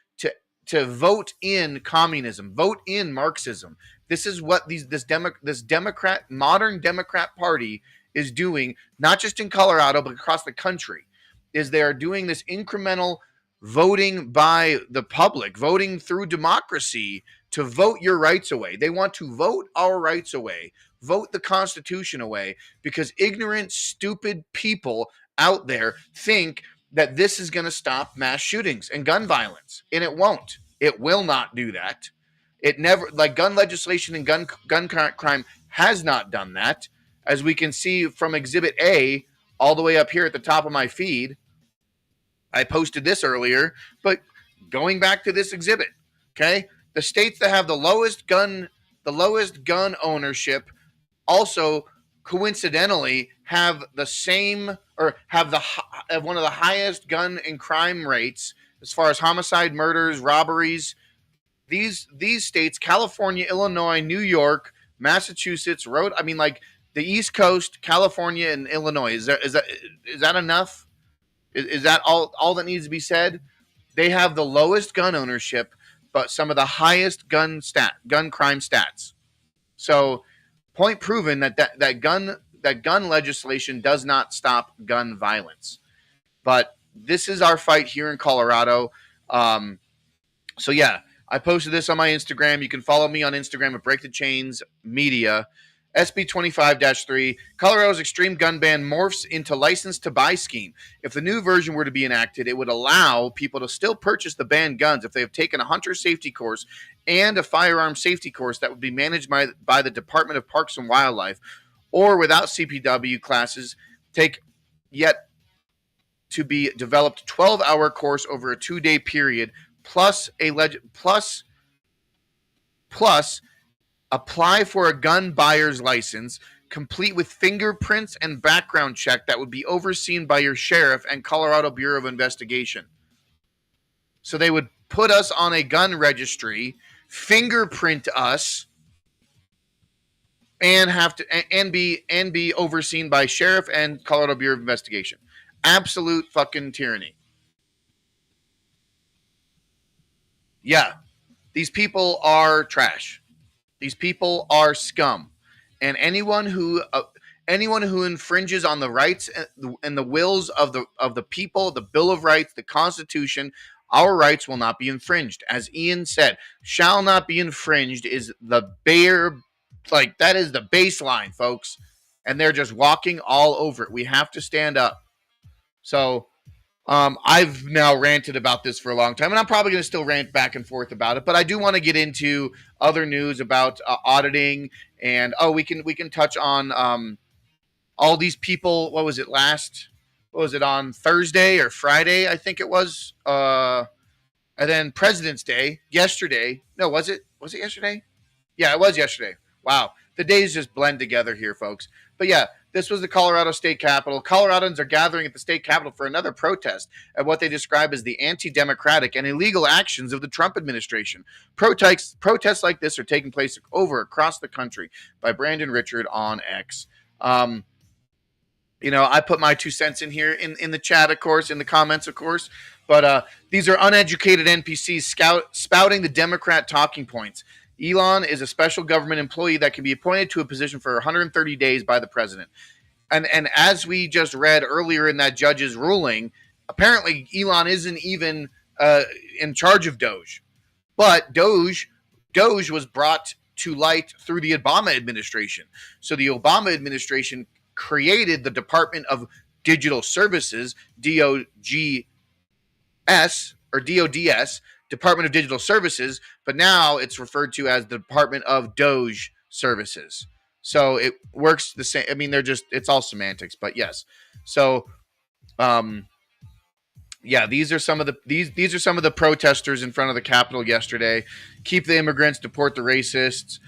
to vote in communism, vote in Marxism. This is what this modern Democrat Party is doing, not just in Colorado but across the country. Is they are doing this incremental voting by the public, voting through democracy to vote your rights away. They want to vote our rights away, vote the Constitution away, because ignorant, stupid people out there think that this is going to stop mass shootings and gun violence. And it won't. It will not do that. It never, like gun legislation and gun crime has not done that. As we can see from Exhibit A all the way up here at the top of my feed. I posted this earlier, but going back to this exhibit, okay? The states that have the lowest gun ownership also coincidentally have the same, or have one of the highest gun and crime rates as far as homicide, murders, robberies. These states, California, Illinois, New York, Massachusetts, like the East Coast, California, and Illinois. Is that enough? Is that all that needs to be said? They have the lowest gun ownership, but some of the highest gun crime stats. So, point proven that gun legislation does not stop gun violence. But this is our fight here in Colorado. So yeah, I posted this on my Instagram. You can follow me on Instagram at Break the Chains Media. SB 25-3, Colorado's extreme gun ban morphs into license to buy scheme. If the new version were to be enacted, it would allow people to still purchase the banned guns if they have taken a hunter safety course and a firearm safety course that would be managed by the Department of Parks and Wildlife, or without CPW classes, take yet to be developed 12-hour course over a 2-day period, plus apply for a gun buyer's license, complete with fingerprints and background check that would be overseen by your sheriff and Colorado Bureau of Investigation. So they would put us on a gun registry, fingerprint us, and have to and be overseen by sheriff and Colorado Bureau of Investigation. Absolute fucking tyranny. Yeah, these people are trash. These people are scum, and anyone who infringes on the rights and the wills of the people, the Bill of Rights, the Constitution, our rights will not be infringed. As Ian said, shall not be infringed is the that is the baseline, folks, and they're just walking all over it. We have to stand up. So I've now ranted about this for a long time, and I'm probably going to still rant back and forth about it. But I do want to get into other news about auditing, and we can touch on all these people. What was it on Thursday or Friday? I think it was. And then President's Day yesterday. No, was it yesterday? Yeah, it was yesterday. Wow, the days just blend together here, folks. But yeah. This was the Colorado State Capitol. Coloradans are gathering at the state capitol for another protest at what they describe as the anti-democratic and illegal actions of the Trump administration. Protests like this are taking place across the country. By Brandon Richard on X. I put my 2 cents in here in the chat, of course, in the comments, of course. But these are uneducated NPCs spouting the Democrat talking points. Elon is a special government employee that can be appointed to a position for 130 days by the president. And as we just read earlier in that judge's ruling, apparently Elon isn't even in charge of Doge. But Doge was brought to light through the Obama administration. So the Obama administration created the Department of Digital Services, DOGS, or DODS, Department of Digital Services, but now it's referred to as the Department of Doge Services. So it works the same. I mean, it's all semantics, but yes. So, these are some of the protesters in front of the Capitol yesterday. Keep the immigrants, deport the racists.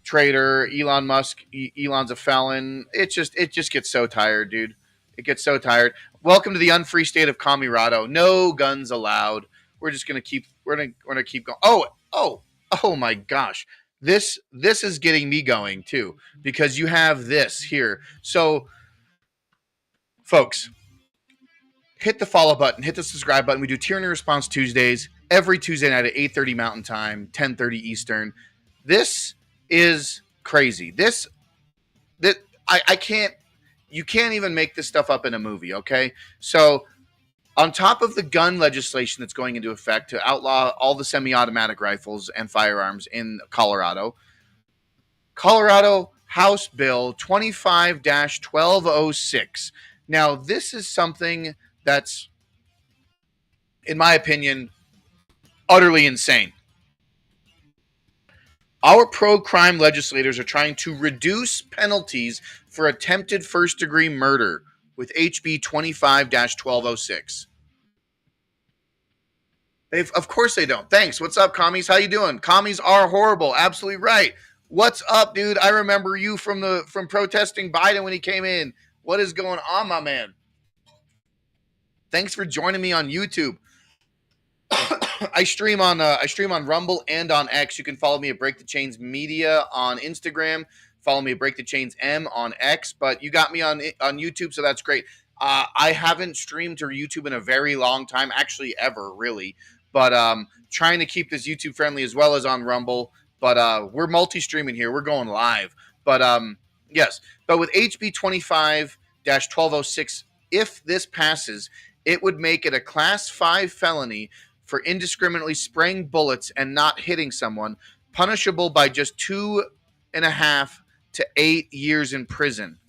Traitor, Elon Musk. Elon's a felon. It just gets so tired, dude. It gets so tired. Welcome to the unfree state of Colorado. No guns allowed. We're just gonna keep going. Oh my gosh. This is getting me going too, because you have this here. So folks, hit the follow button, hit the subscribe button. We do Tyranny Response Tuesdays every Tuesday night at 8:30 Mountain Time, 10:30 Eastern. This is crazy. I can't, you can't even make this stuff up in a movie. Okay. So On top of the gun legislation that's going into effect to outlaw all the semi-automatic rifles and firearms in Colorado, Colorado House Bill 25-1206. Now, this is something that's, in my opinion, utterly insane. Our pro-crime legislators are trying to reduce penalties for attempted first-degree murder with HB 25-1206. Of course they don't. Thanks. What's up, commies? How you doing? Commies are horrible. Absolutely right. What's up, dude? I remember you from protesting Biden when he came in. What is going on, my man? Thanks for joining me on YouTube. I stream on Rumble and on X. You can follow me at Break the Chains Media on Instagram. Follow me at Break the Chains M on X. But you got me on YouTube, so that's great. I haven't streamed to YouTube in a very long time, actually ever, really. But trying to keep this YouTube friendly as well as on Rumble. But we're multi-streaming here. We're going live. But yes. But with HB 25-1206, if this passes, it would make it a Class 5 felony for indiscriminately spraying bullets and not hitting someone, punishable by just 2.5 to 8 years in prison.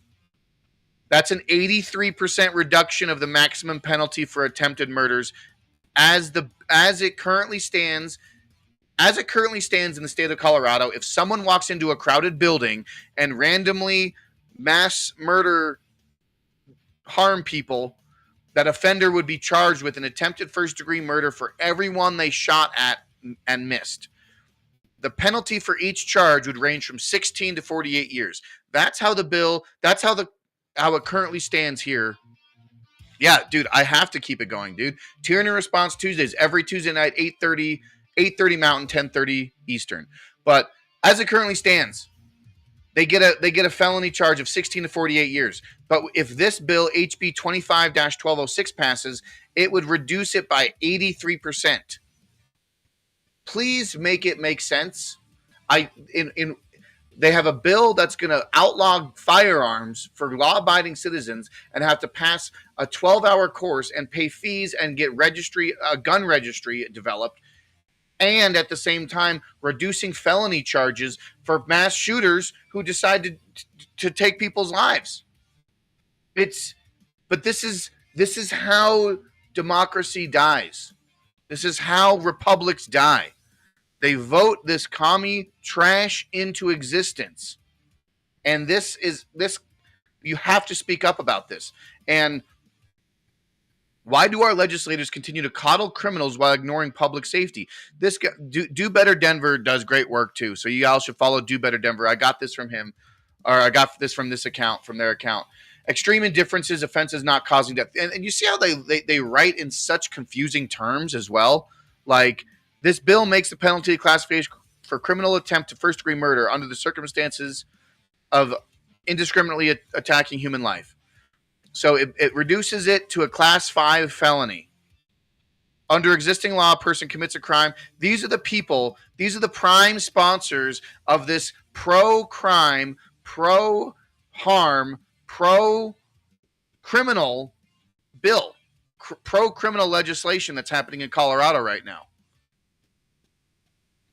That's an 83% reduction of the maximum penalty for attempted murders as it currently stands. As it currently stands in the state of Colorado, if someone walks into a crowded building and randomly mass murder harm people, that offender would be charged with an attempted first-degree murder for everyone they shot at and missed. The penalty for each charge would range from 16 to 48 years. That's how the bill, how it currently stands here. Yeah, dude, I have to keep it going, dude. Tyranny Response Tuesdays, every Tuesday night, 8:30 Mountain, 10:30 Eastern. But as it currently stands, they get a felony charge of 16 to 48 years. But if this bill, HB 25-1206, passes, it would reduce it by 83%. Please make it make sense. They have a bill that's going to outlaw firearms for law-abiding citizens and have to pass a 12-hour course and pay fees and get gun registry developed, and at the same time reducing felony charges for mass shooters who decide to take people's lives. But this is how democracy dies. This is how republics die. They vote this commie trash into existence. And you have to speak up about this. And why do our legislators continue to coddle criminals while ignoring public safety? This guy, Do Better Denver does great work too. So you all should follow Do Better Denver. I got this from him, or I got this from this account, from their account. Extreme indifferences, offenses not causing death. And you see how they write in such confusing terms as well? Like, this bill makes the penalty classification for criminal attempt to first-degree murder under the circumstances of indiscriminately attacking human life. So it reduces it to a Class 5 felony. Under existing law, a person commits a crime. These are the people, these are the prime sponsors of this pro-crime, pro-harm, pro-criminal bill, pro-criminal legislation that's happening in Colorado right now.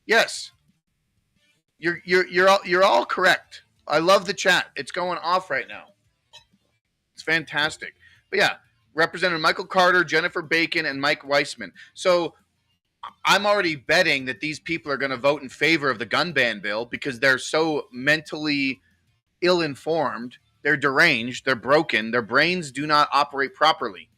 Yes, you're all correct. I love the chat. It's going off right now. It's fantastic. But yeah, Representative Michael Carter, Jennifer Bacon, and Mike Weissman. So I'm already betting that these people are going to vote in favor of the gun ban bill because they're so mentally ill-informed. They're deranged. They're broken. Their brains do not operate properly.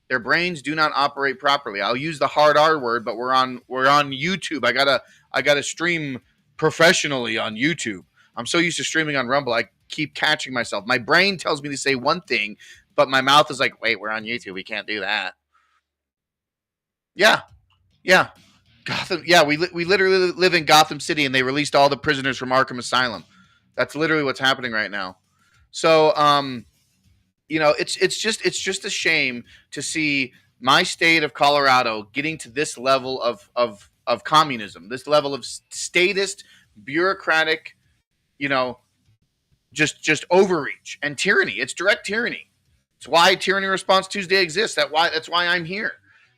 Their brains do not operate properly. I'll use the hard R word, but we're on YouTube. I gotta stream professionally on YouTube. I'm so used to streaming on Rumble, I keep catching myself. My brain tells me to say one thing, but my mouth is like, wait, we're on YouTube. We can't do that. Yeah. Gotham. Yeah, we literally live in Gotham City, and they released all the prisoners from Arkham Asylum. That's literally what's happening right now. So, it's just a shame to see my state of Colorado getting to this level of communism, this level of statist, bureaucratic, just overreach and tyranny. It's direct tyranny. It's why Tyranny Response Tuesday exists. That's why I'm here.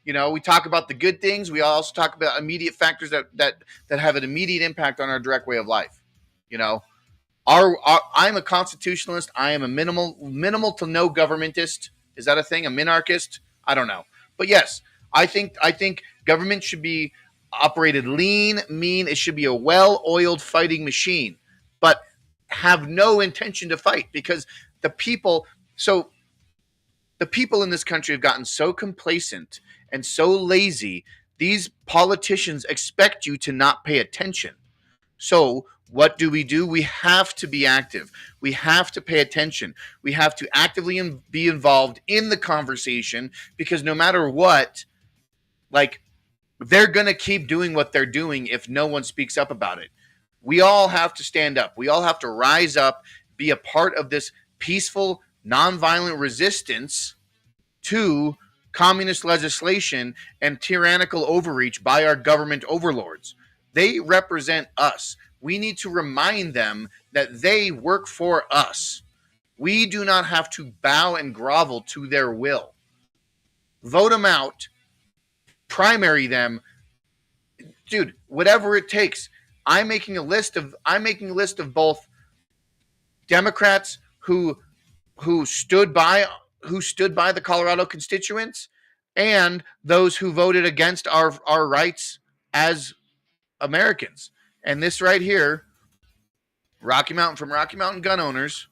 We talk about the good things. We also talk about immediate factors that have an immediate impact on our direct way of life. I'm a constitutionalist. I am a minimal to no governmentist. Is that a thing? A minarchist? I don't know. But yes, I think government should be operated lean, mean. It should be a well-oiled fighting machine, but have no intention to fight, because the people in this country have gotten so complacent and so lazy. These politicians expect you to not pay attention. So what do? We have to be active. We have to pay attention. We have to actively be involved in the conversation, because no matter what, they're going to keep doing what they're doing if no one speaks up about it. We all have to stand up. We all have to rise up, be a part of this peaceful, nonviolent resistance to communist legislation and tyrannical overreach by our government overlords. They represent us. We need to remind them that they work for us. We do not have to bow and grovel to their will. Vote them out. Primary them. Dude, whatever it takes. I'm making a list of both Democrats who stood by the Colorado constituents, and those who voted against our rights as Americans. And this right here, Rocky Mountain gun owners,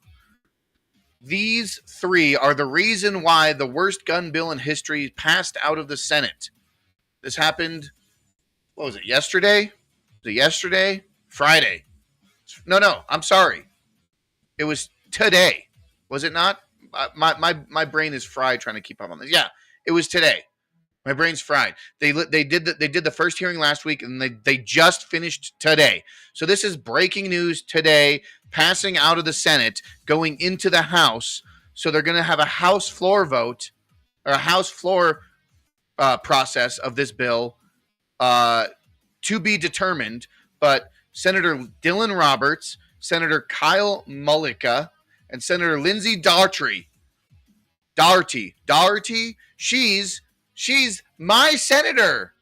these three are the reason why the worst gun bill in history passed out of the Senate. This happened, what was it, yesterday? Friday. No, I'm sorry. It was today. Was it not? My brain is fried trying to keep up on this. Yeah, it was today. My brain's fried. They did the first hearing last week, and they just finished today. So this is breaking news today, passing out of the Senate, going into the House. So they're going to have a House floor vote, or a House floor process of this bill to be determined. But Senator Dylan Roberts, Senator Kyle Mullica, and Senator Lindsay Daugherty, she's my senator.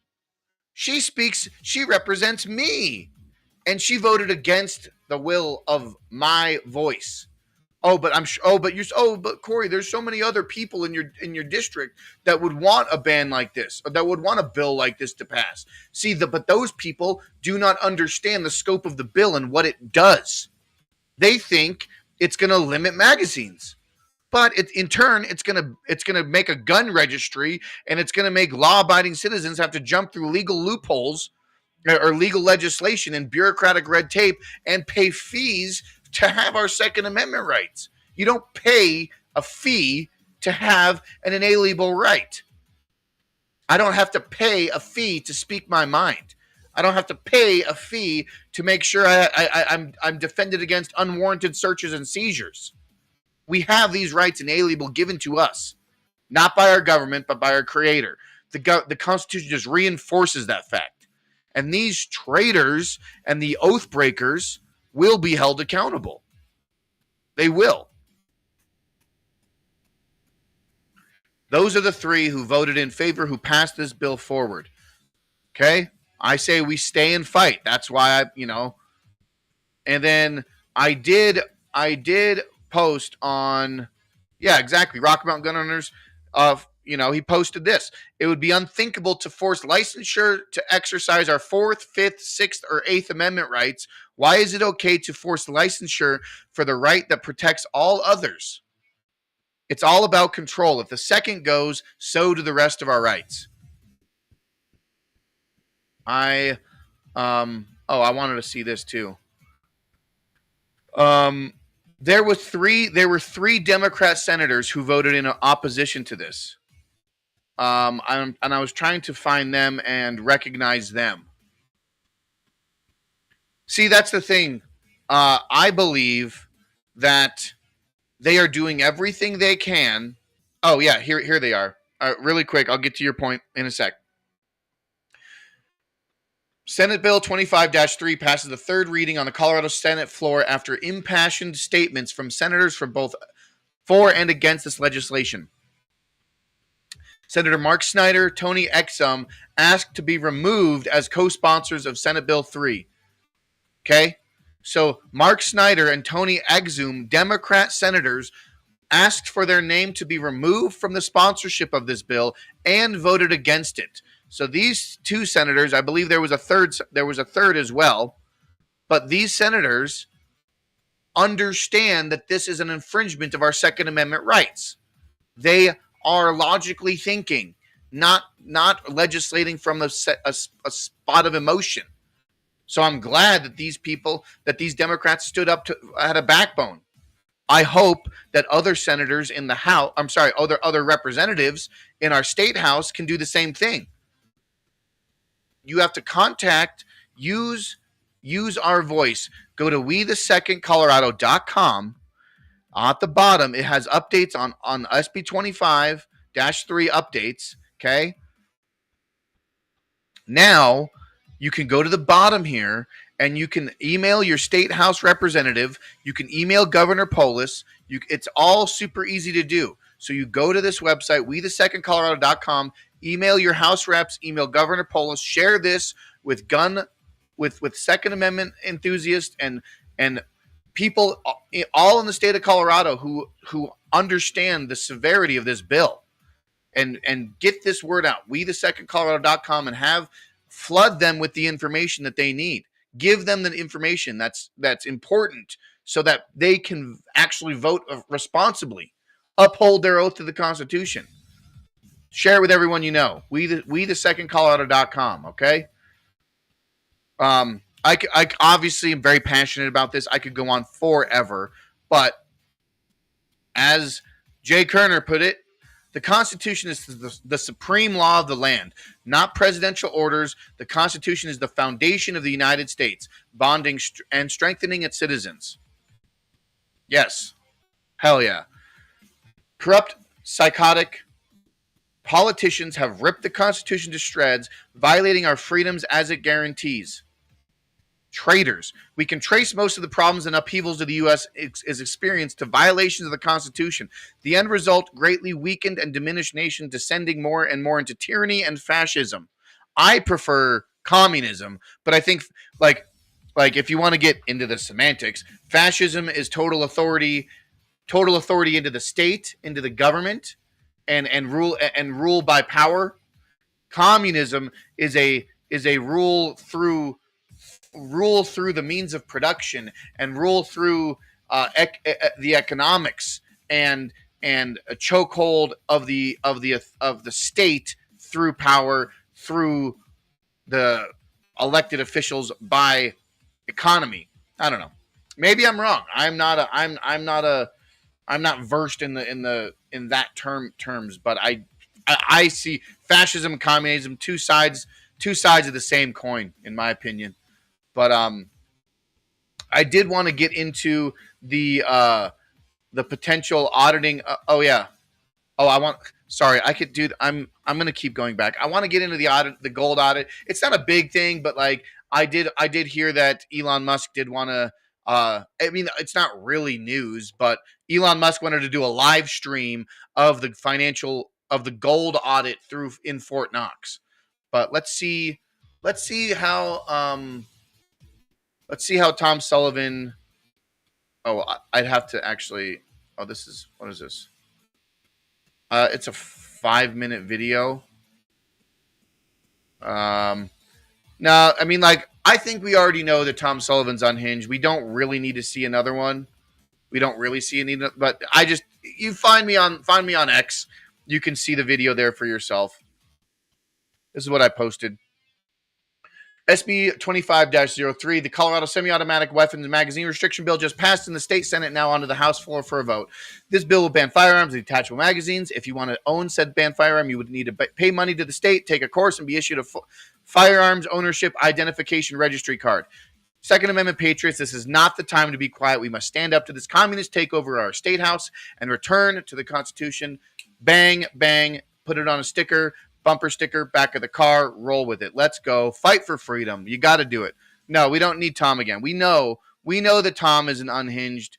She represents me. And she voted against the will of my voice. But Corey, there's so many other people in your district that would want a ban like this, or that would want a bill like this to pass. But those people do not understand the scope of the bill and what it does. They think it's going to limit magazines. But in turn, it's gonna make a gun registry, and it's gonna make law-abiding citizens have to jump through legal loopholes or legal legislation and bureaucratic red tape and pay fees to have our Second Amendment rights. You don't pay a fee to have an inalienable right. I don't have to pay a fee to speak my mind. I don't have to pay a fee to make sure I'm defended against unwarranted searches and seizures. We have these rights inalienable given to us, not by our government, but by our Creator. The Constitution just reinforces that fact. And these traitors and the oath breakers will be held accountable. They will. Those are the three who voted in favor, who passed this bill forward. Okay? I say we stay and fight. That's why and then I did post on, Rocky Mountain Gun Owners. He posted this. It would be unthinkable to force licensure to exercise our 4th, 5th, 6th, or 8th Amendment rights. Why is it okay to force licensure for the right that protects all others? It's all about control. If the second goes, so do the rest of our rights. I wanted to see this too. There were three Democrat senators who voted in opposition to this. And I was trying to find them and recognize them. See, that's the thing. I believe that they are doing everything they can. Oh yeah, here they are. Really quick, I'll get to your point in a sec. Senate Bill 25-3 passes the third reading on the Colorado Senate floor after impassioned statements from senators from both for and against this legislation. Senator Mark Snyder, Tony Exum asked to be removed as co-sponsors of Senate Bill 3. Okay? So Mark Snyder and Tony Exum, Democrat senators, asked for their name to be removed from the sponsorship of this bill and voted against it. So these two senators, I believe there was a third as well, but these senators understand that this is an infringement of our Second Amendment rights. They are logically thinking, not legislating from a spot of emotion. So I'm glad that these Democrats stood up had a backbone. I hope that other senators in the House, other representatives in our state house can do the same thing. You have to use our voice. Go to wethesecondcolorado.com. At the bottom, it has updates on SB 25-3 updates, okay? Now, you can go to the bottom here, and you can email your state house representative. You can email Governor Polis. It's all super easy to do. So you go to this website, wethesecondcolorado.com, email your house reps, email Governor Polis, share this with Second Amendment enthusiasts and people all in the state of Colorado who understand the severity of this bill, and get this word out. wethesecondcolorado.com, and flood them with the information that they need. Give them the information that's important so that they can actually vote responsibly, uphold their oath to the Constitution. Share it with everyone you know. wethesecondcolorado.com, okay? I obviously am very passionate about this. I could go on forever, but as Jay Kerner put it, the Constitution is the supreme law of the land, not presidential orders. The Constitution is the foundation of the United States, bonding and strengthening its citizens. Yes. Hell yeah. Corrupt, psychotic politicians have ripped the Constitution to shreds, violating our freedoms as it guarantees. Traitors. We can trace most of the problems and upheavals of the U.S. is experienced to violations of the Constitution. The end result, greatly weakened and diminished nation descending more and more into tyranny and fascism. I prefer communism, but I think like if you want to get into the semantics, fascism is total authority into the state, into the government, and rule by power. Communism is a rule through the means of production, and rule through the economics, and a chokehold of the state through power, through the elected officials by economy. I don't know. Maybe I'm wrong. I'm not versed in that terms, but I see fascism and communism two sides of the same coin, in my opinion. But I did want to get into the potential auditing. I'm going to keep going back. I want to get into the audit, the gold audit. It's not a big thing, but like I did hear that Elon Musk did want to. I mean, it's not really news, but Elon Musk wanted to do a live stream of the gold audit in Fort Knox. But let's see how Tom Sullivan. Oh, I'd have to actually. Oh, what is this? It's a 5-minute video. No, I mean, like, I think we already know that Tom Sullivan's unhinged. We don't really need to see another one. We don't really see any, but you find me on X. You can see the video there for yourself. This is what I posted. SB 25-03, the Colorado Semi-Automatic Weapons Magazine Restriction Bill just passed in the state Senate, now onto the House floor for a vote. This bill will ban firearms and detachable magazines. If you want to own said banned firearm, you would need to pay money to the state, take a course, and be issued a firearms ownership identification registry card. Second Amendment patriots, this is not the time to be quiet. We must stand up to this communist takeover of our state house and return to the Constitution. Bang, bang, put it on a sticker. Bumper sticker, back of the car, roll with it. Let's go. Fight for freedom. You got to do it. No, we don't need Tom again. We know that Tom is an unhinged,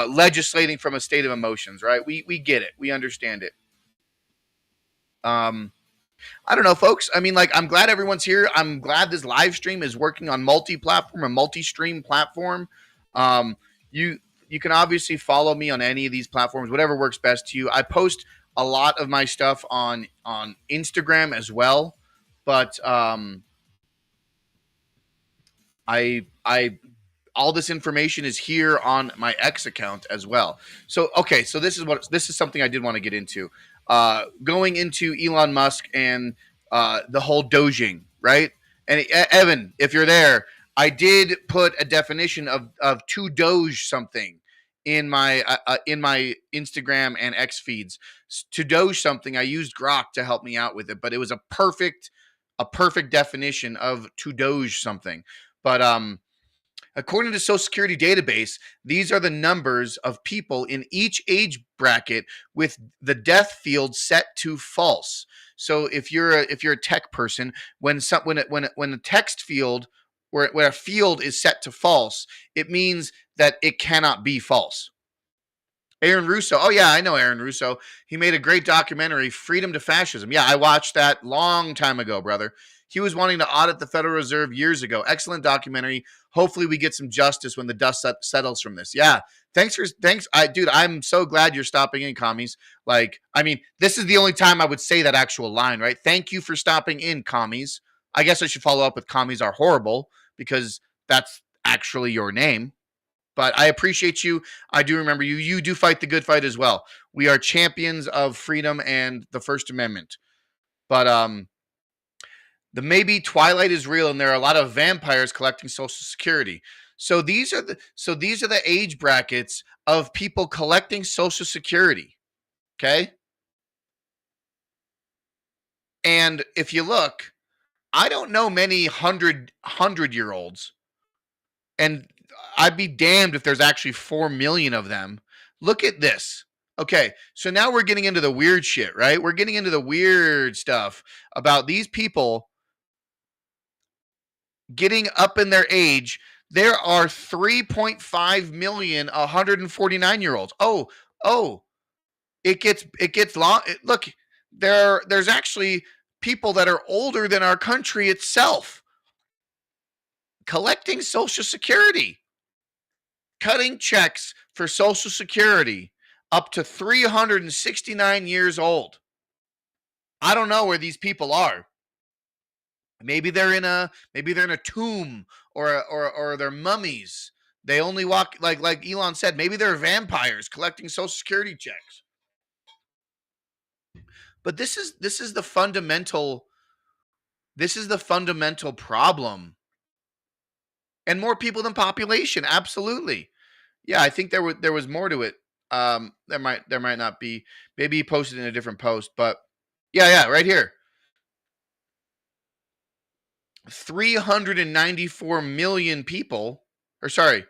legislating from a state of emotions, right? We get it. We understand it. I don't know, folks. I mean, like, I'm glad everyone's here. I'm glad this live stream is working on multi-platform, a multi-stream platform. You can obviously follow me on any of these platforms, whatever works best to you. I post a lot of my stuff on Instagram as well, but I all this information is here on my X account as well. So okay, so this is something I did want to get into. Going into Elon Musk and the whole Doging, right? And Evan, if you're there, I did put a definition of to Doge something in my Instagram and X feeds. To Doge something, I used Grok to help me out with it, but it was a perfect definition of to Doge something. But according to Social Security database, these are the numbers of people in each age bracket with the death field set to false. So if you're a tech person, when a text field where a field is set to false, it means that it cannot be false. Aaron Russo. Oh, yeah, I know Aaron Russo. He made a great documentary, Freedom to Fascism. Yeah, I watched that long time ago, brother. He was wanting to audit the Federal Reserve years ago. Excellent documentary. Hopefully we get some justice when the dust settles from this. Yeah, thanks. Dude, I'm so glad you're stopping in, commies. Like, I mean, this is the only time I would say that actual line, right? Thank you for stopping in, commies. I guess I should follow up with commies are horrible because that's actually your name. But I appreciate you. I do remember you. You do fight the good fight as well. We are champions of freedom and the First Amendment. But the maybe Twilight is real, and there are a lot of vampires collecting Social Security. So these are the age brackets of people collecting Social Security. Okay. And if you look, I don't know many 100-year-olds, and I'd be damned if there's actually 4 million of them. Look at this. Okay, so now we're getting into the weird shit, right? We're getting into the weird stuff about these people getting up in their age. There are 3.5 million 149-year-olds. Oh, it gets long. Look, there's actually people that are older than our country itself collecting Social Security, cutting checks for Social Security up to 369 years old. I don't know where these people are. Maybe they're in a tomb or they're mummies. They only walk like Elon said. Maybe they're vampires collecting Social Security checks. But this is the fundamental problem. And more people than population, absolutely. Yeah, I think there was more to it. There might not be. Maybe he posted in a different post, but yeah, right here. 394 million people, or sorry,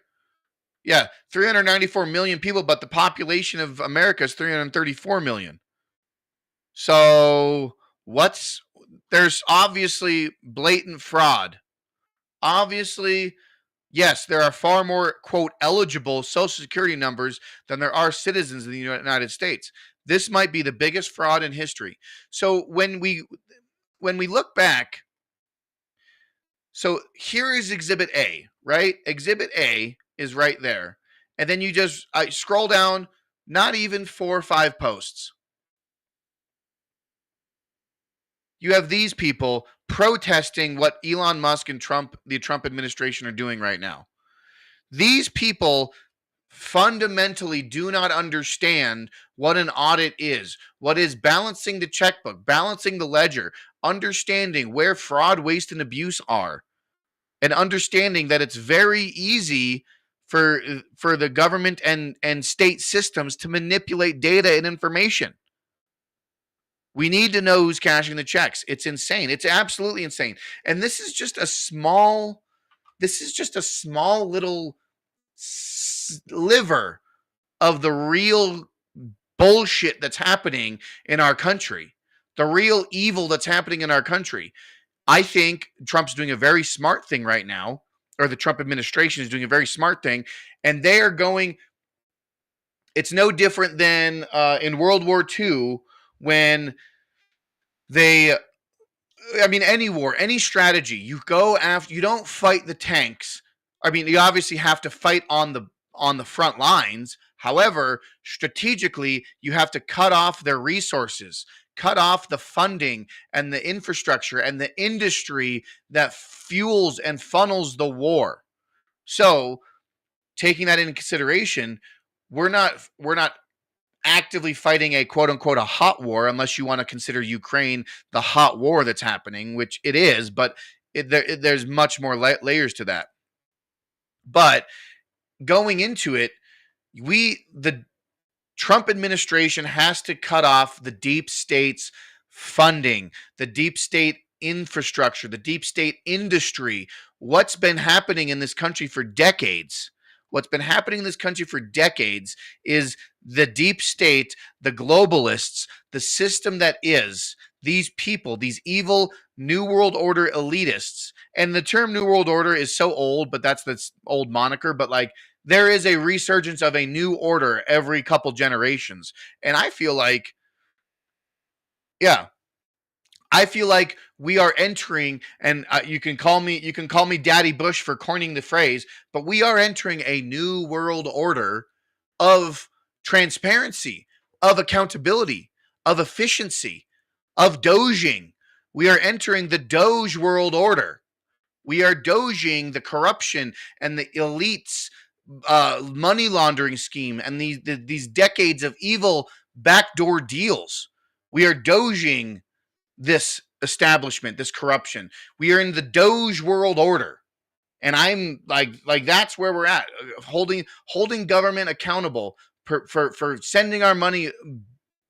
yeah, 394 million people, but the population of America is 334 million. So there's obviously blatant fraud. Obviously, yes, there are far more, quote, eligible Social Security numbers than there are citizens in the United States. This might be the biggest fraud in history. So when we look back, so here is Exhibit A, right? Exhibit A is right there. And then you just scroll down, not even 4 or 5 posts. You have these people protesting what Elon Musk and the Trump administration are doing right now. These people fundamentally do not understand what an audit is, what is balancing the checkbook, balancing the ledger, understanding where fraud, waste, and abuse are, and understanding that it's very easy for the government and state systems to manipulate data and information. We need to know who's cashing the checks. It's insane. It's absolutely insane. And this is just a small little sliver of the real bullshit that's happening in our country, the real evil that's happening in our country. I think Trump's doing a very smart thing right now or the Trump administration is doing a very smart thing, and they are going. It's no different than in World War II when they. I mean, any war, any strategy, you go after. You don't fight the tanks. I mean, you obviously have to fight on the front lines. However, strategically, you have to cut off their resources, cut off the funding and the infrastructure and the industry that fuels and funnels the war. So, taking that into consideration, we're not actively fighting a quote unquote a hot war, unless you want to consider Ukraine the hot war that's happening, which it is, but there's much more layers to that. But going into it, the Trump administration has to cut off the deep state's funding, the deep state infrastructure, the deep state industry. What's been happening in this country for decades? What's been happening in this country for decades is the deep state, the globalists, the system that is these people, these evil New World Order elitists. And the term New World Order is so old, but that's this old moniker. But like, there is a resurgence of a new order every couple generations. And I feel like, yeah, I feel like we are entering, and you can call me Daddy Bush for coining the phrase, but we are entering a new world order of transparency, of accountability, of efficiency, of doging. We are entering the Doge world order. We are doging the corruption and the elites' money laundering scheme and these decades of evil backdoor deals. We are doging this establishment, this corruption. We are in the Doge world order. And I'm like that's where we're at, holding government accountable for sending our money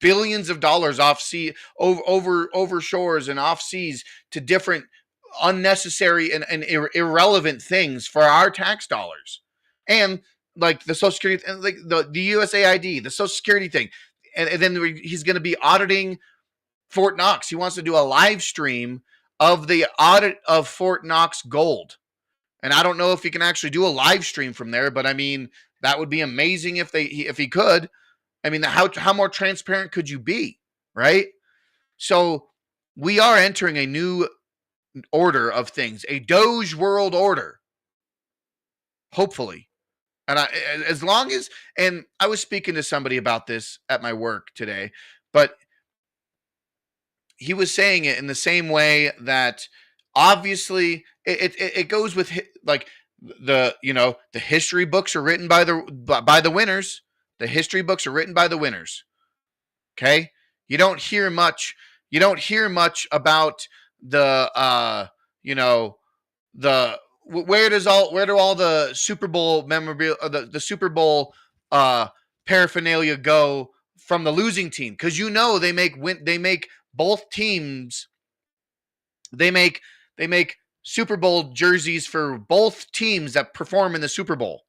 billions of dollars off sea over shores and off seas to different unnecessary and irrelevant things for our tax dollars. And like the Social Security and like the USAID, the Social Security thing. And then he's going to be auditing Fort Knox. He wants to do a live stream of the audit of Fort Knox gold. And I don't know if he can actually do a live stream from there, but I mean, that would be amazing if he could. I mean, how more transparent could you be, right? So we are entering a new order of things, a Doge world order, hopefully. And as long as, and I was speaking to somebody about this at my work today, but he was saying it in the same way that obviously it goes with like the history books are written by the winners. The history books are written by the winners. Okay, you don't hear much about the where do all the Super Bowl memorabilia, the Super Bowl paraphernalia go from the losing team, because they make both teams, they make Super Bowl jerseys for both teams that perform in the Super Bowl.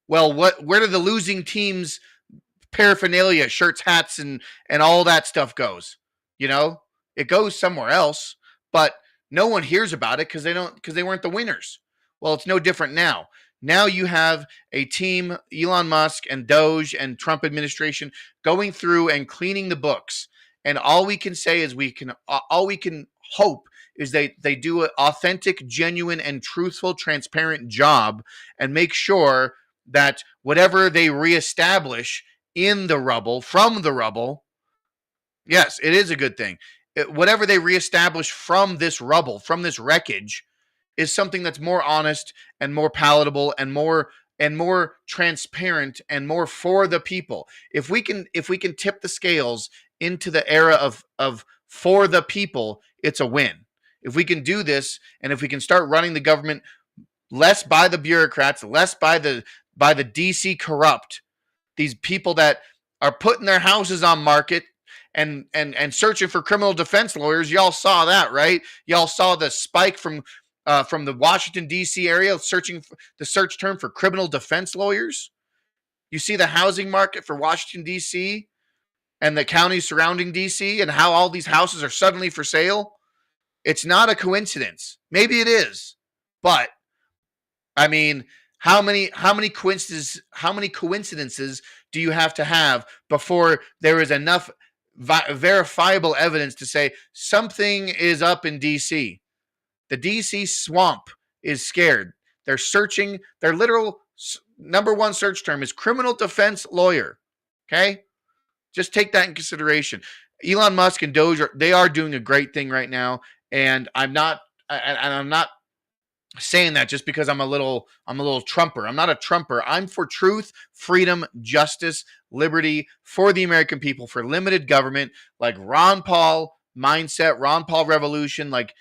Well, where do the losing teams paraphernalia, shirts, hats, and all that stuff goes? It goes somewhere else, but no one hears about it because they weren't the winners. Well, it's no different now. Now you have a team, Elon Musk and Doge and Trump administration, going through and cleaning the books. And all we can say is all we can hope is they do an authentic, genuine, and truthful, transparent job and make sure that whatever they reestablish in the rubble, from the rubble, yes, it is a good thing. Whatever they reestablish from this rubble, from this wreckage, is something that's more honest and more palatable and more transparent and more for the people. If we can tip the scales into the era of for the people, it's a win. If we can do this, and if we can start running the government less by the bureaucrats, less by the DC corrupt, these people that are putting their houses on market and searching for criminal defense lawyers. Y'all saw that, right? Y'all saw the spike from the Washington D.C. area, searching for the search term for criminal defense lawyers. You see the housing market for Washington D.C. and the counties surrounding D.C. and how all these houses are suddenly for sale. It's not a coincidence. Maybe it is, but I mean, how many coincidences do you have to have before there is enough verifiable evidence to say something is up in DC? The DC swamp is scared. They're searching. Their literal number one search term is criminal defense lawyer. Okay? Just take that in consideration. Elon Musk and Doge they are doing a great thing right now, and I'm not saying that just because I'm a little Trumper. I'm not a Trumper. I'm for truth, freedom, justice, liberty for the American people, for limited government, like Ron Paul mindset, Ron Paul revolution, like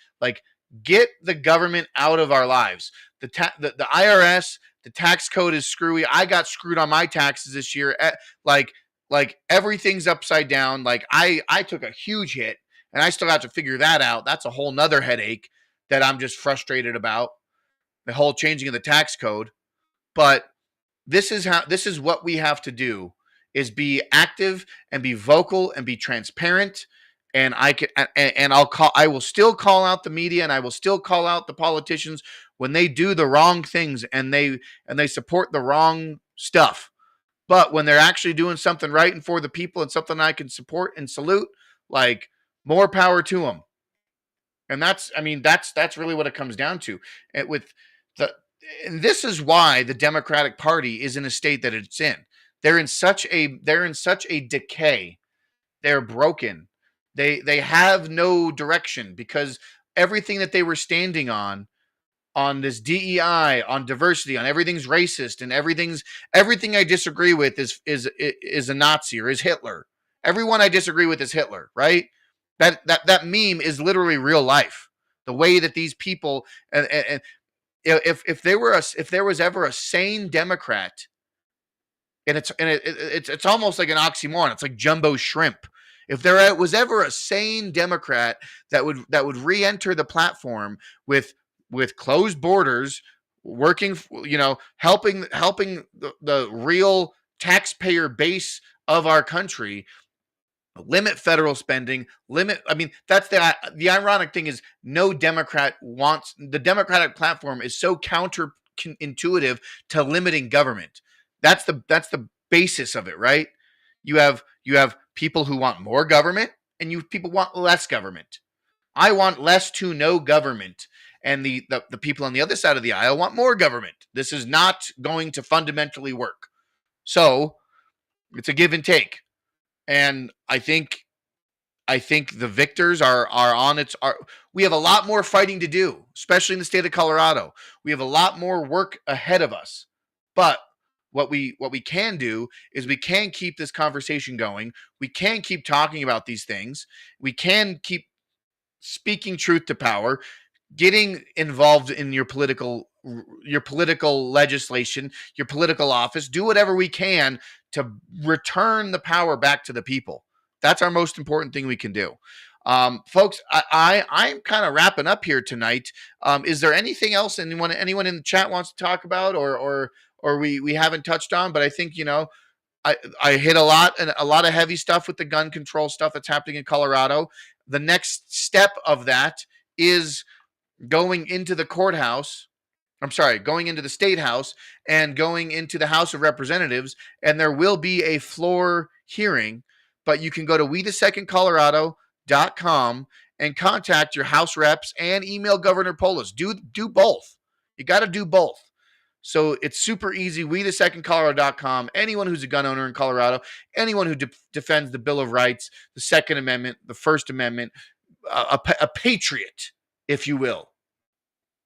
get the government out of our lives. The IRS, the tax code is screwy. I got screwed on my taxes this year. Like everything's upside down. Like I took a huge hit and I still have to figure that out. That's a whole nother headache that I'm just frustrated about. The whole changing of the tax code. But this is what we have to do, is be active and be vocal and be transparent. And I will still call out the media, and I will still call out the politicians when they do the wrong things and they support the wrong stuff. But when they're actually doing something right and for the people and something I can support and salute, like, more power to them. And that's really what it comes down to. And this is why the Democratic Party is in a state that it's in. They're in such a decay. They're broken. They have no direction, because everything that they were standing on this DEI, on diversity, on everything's racist, and everything I disagree with is a Nazi or is Hitler. Everyone I disagree with is Hitler, right? That meme is literally real life. The way that these people, and if there was ever a sane Democrat, and it's almost like an oxymoron. It's like jumbo shrimp. If there was ever a sane Democrat that would re-enter the platform with closed borders, working, helping the real taxpayer base of our country, limit federal spending, that's the ironic thing is no Democrat wants, the Democratic platform is so counterintuitive to limiting government. That's the basis of it, right? You have people who want more government, and people want less government. I want less to no government, and the people on the other side of the aisle want more government. This is not going to fundamentally work. So it's a give and take. And I think the victors are on its. We have a lot more fighting to do, especially in the state of Colorado. We have a lot more work ahead of us. But what we can do is we can keep this conversation going. We can keep talking about these things. We can keep speaking truth to power, getting involved in your political legislation, your political office. Do whatever we can to return the power back to the people. That's our most important thing we can do. Folks, I'm kind of wrapping up here tonight. Is there anything else anyone in the chat wants to talk about, or we haven't touched on? But I think, I hit a lot of heavy stuff with the gun control stuff that's happening in Colorado. The next step of that is going into the courthouse. Going into the state house and going into the House of Representatives, and there will be a floor hearing. But you can go to WeTheSecondColorado.com and contact your House reps and email Governor Polis. Do both. You got to do both. So it's super easy. WeTheSecondColorado.com. Anyone who's a gun owner in Colorado, anyone who defends the Bill of Rights, the Second Amendment, the First Amendment, a patriot, if you will.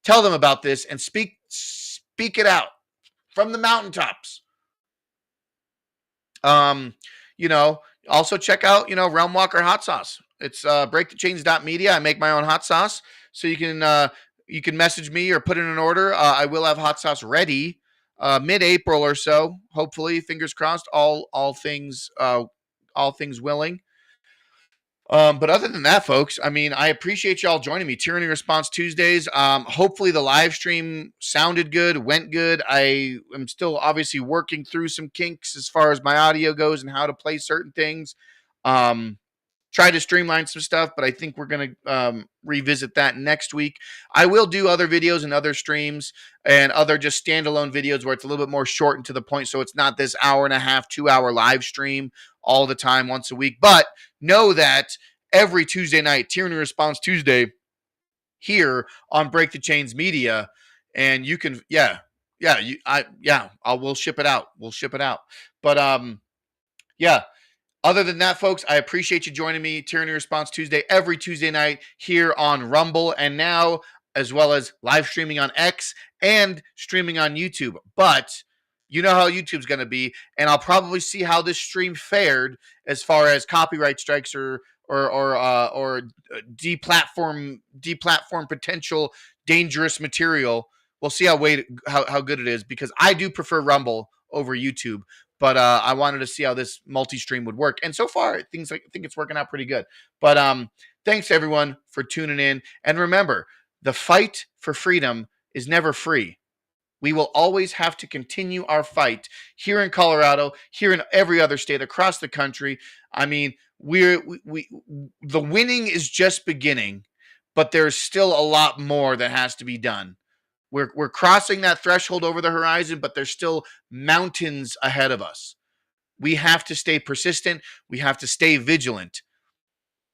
Tell them about this and speak it out from the mountaintops. Also check out, Realm Walker hot sauce. It's breakthechains.media. I make my own hot sauce, so you can message me or put in an order. I will have hot sauce ready mid-April or so, hopefully. Fingers crossed. All things willing. But other than that, folks, I appreciate y'all joining me. Tyranny Response Tuesdays. Hopefully the live stream sounded good, went good. I am still obviously working through some kinks as far as my audio goes and how to play certain things. try to streamline some stuff, but I think we're going to revisit that next week. I will do other videos and other streams and other just standalone videos where it's a little bit more short and to the point, so it's not this hour and a half, 2-hour live stream all the time once a week. But know that every Tuesday night, Tyranny Response Tuesday, here on Break the Chains Media, and you can, we'll ship it out. We'll ship it out. But yeah. Other than that, folks, I appreciate you joining me. Tyranny Response Tuesday, every Tuesday night here on Rumble, and now as well as live streaming on X and streaming on YouTube. But you know how YouTube's going to be, and I'll probably see how this stream fared as far as copyright strikes or deplatform potential dangerous material. We'll see how good it is, because I do prefer Rumble over YouTube. But I wanted to see how this multi-stream would work. And so far, I think it's working out pretty good. But thanks, everyone, for tuning in. And remember, the fight for freedom is never free. We will always have to continue our fight here in Colorado, here in every other state, across the country. I mean, the winning is just beginning, but there's still a lot more that has to be done. We're crossing that threshold over the horizon, but there's still mountains ahead of us. We have to stay persistent. We have to stay vigilant.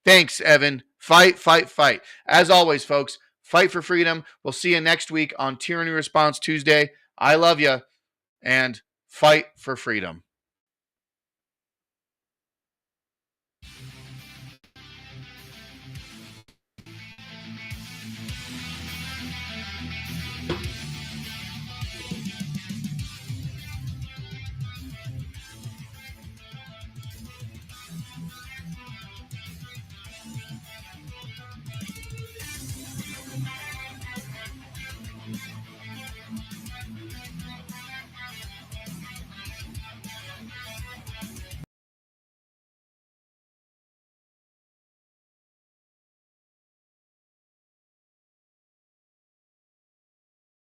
Thanks, Evan. Fight, fight, fight. As always, folks, fight for freedom. We'll see you next week on Tyranny Response Tuesday. I love you, and fight for freedom.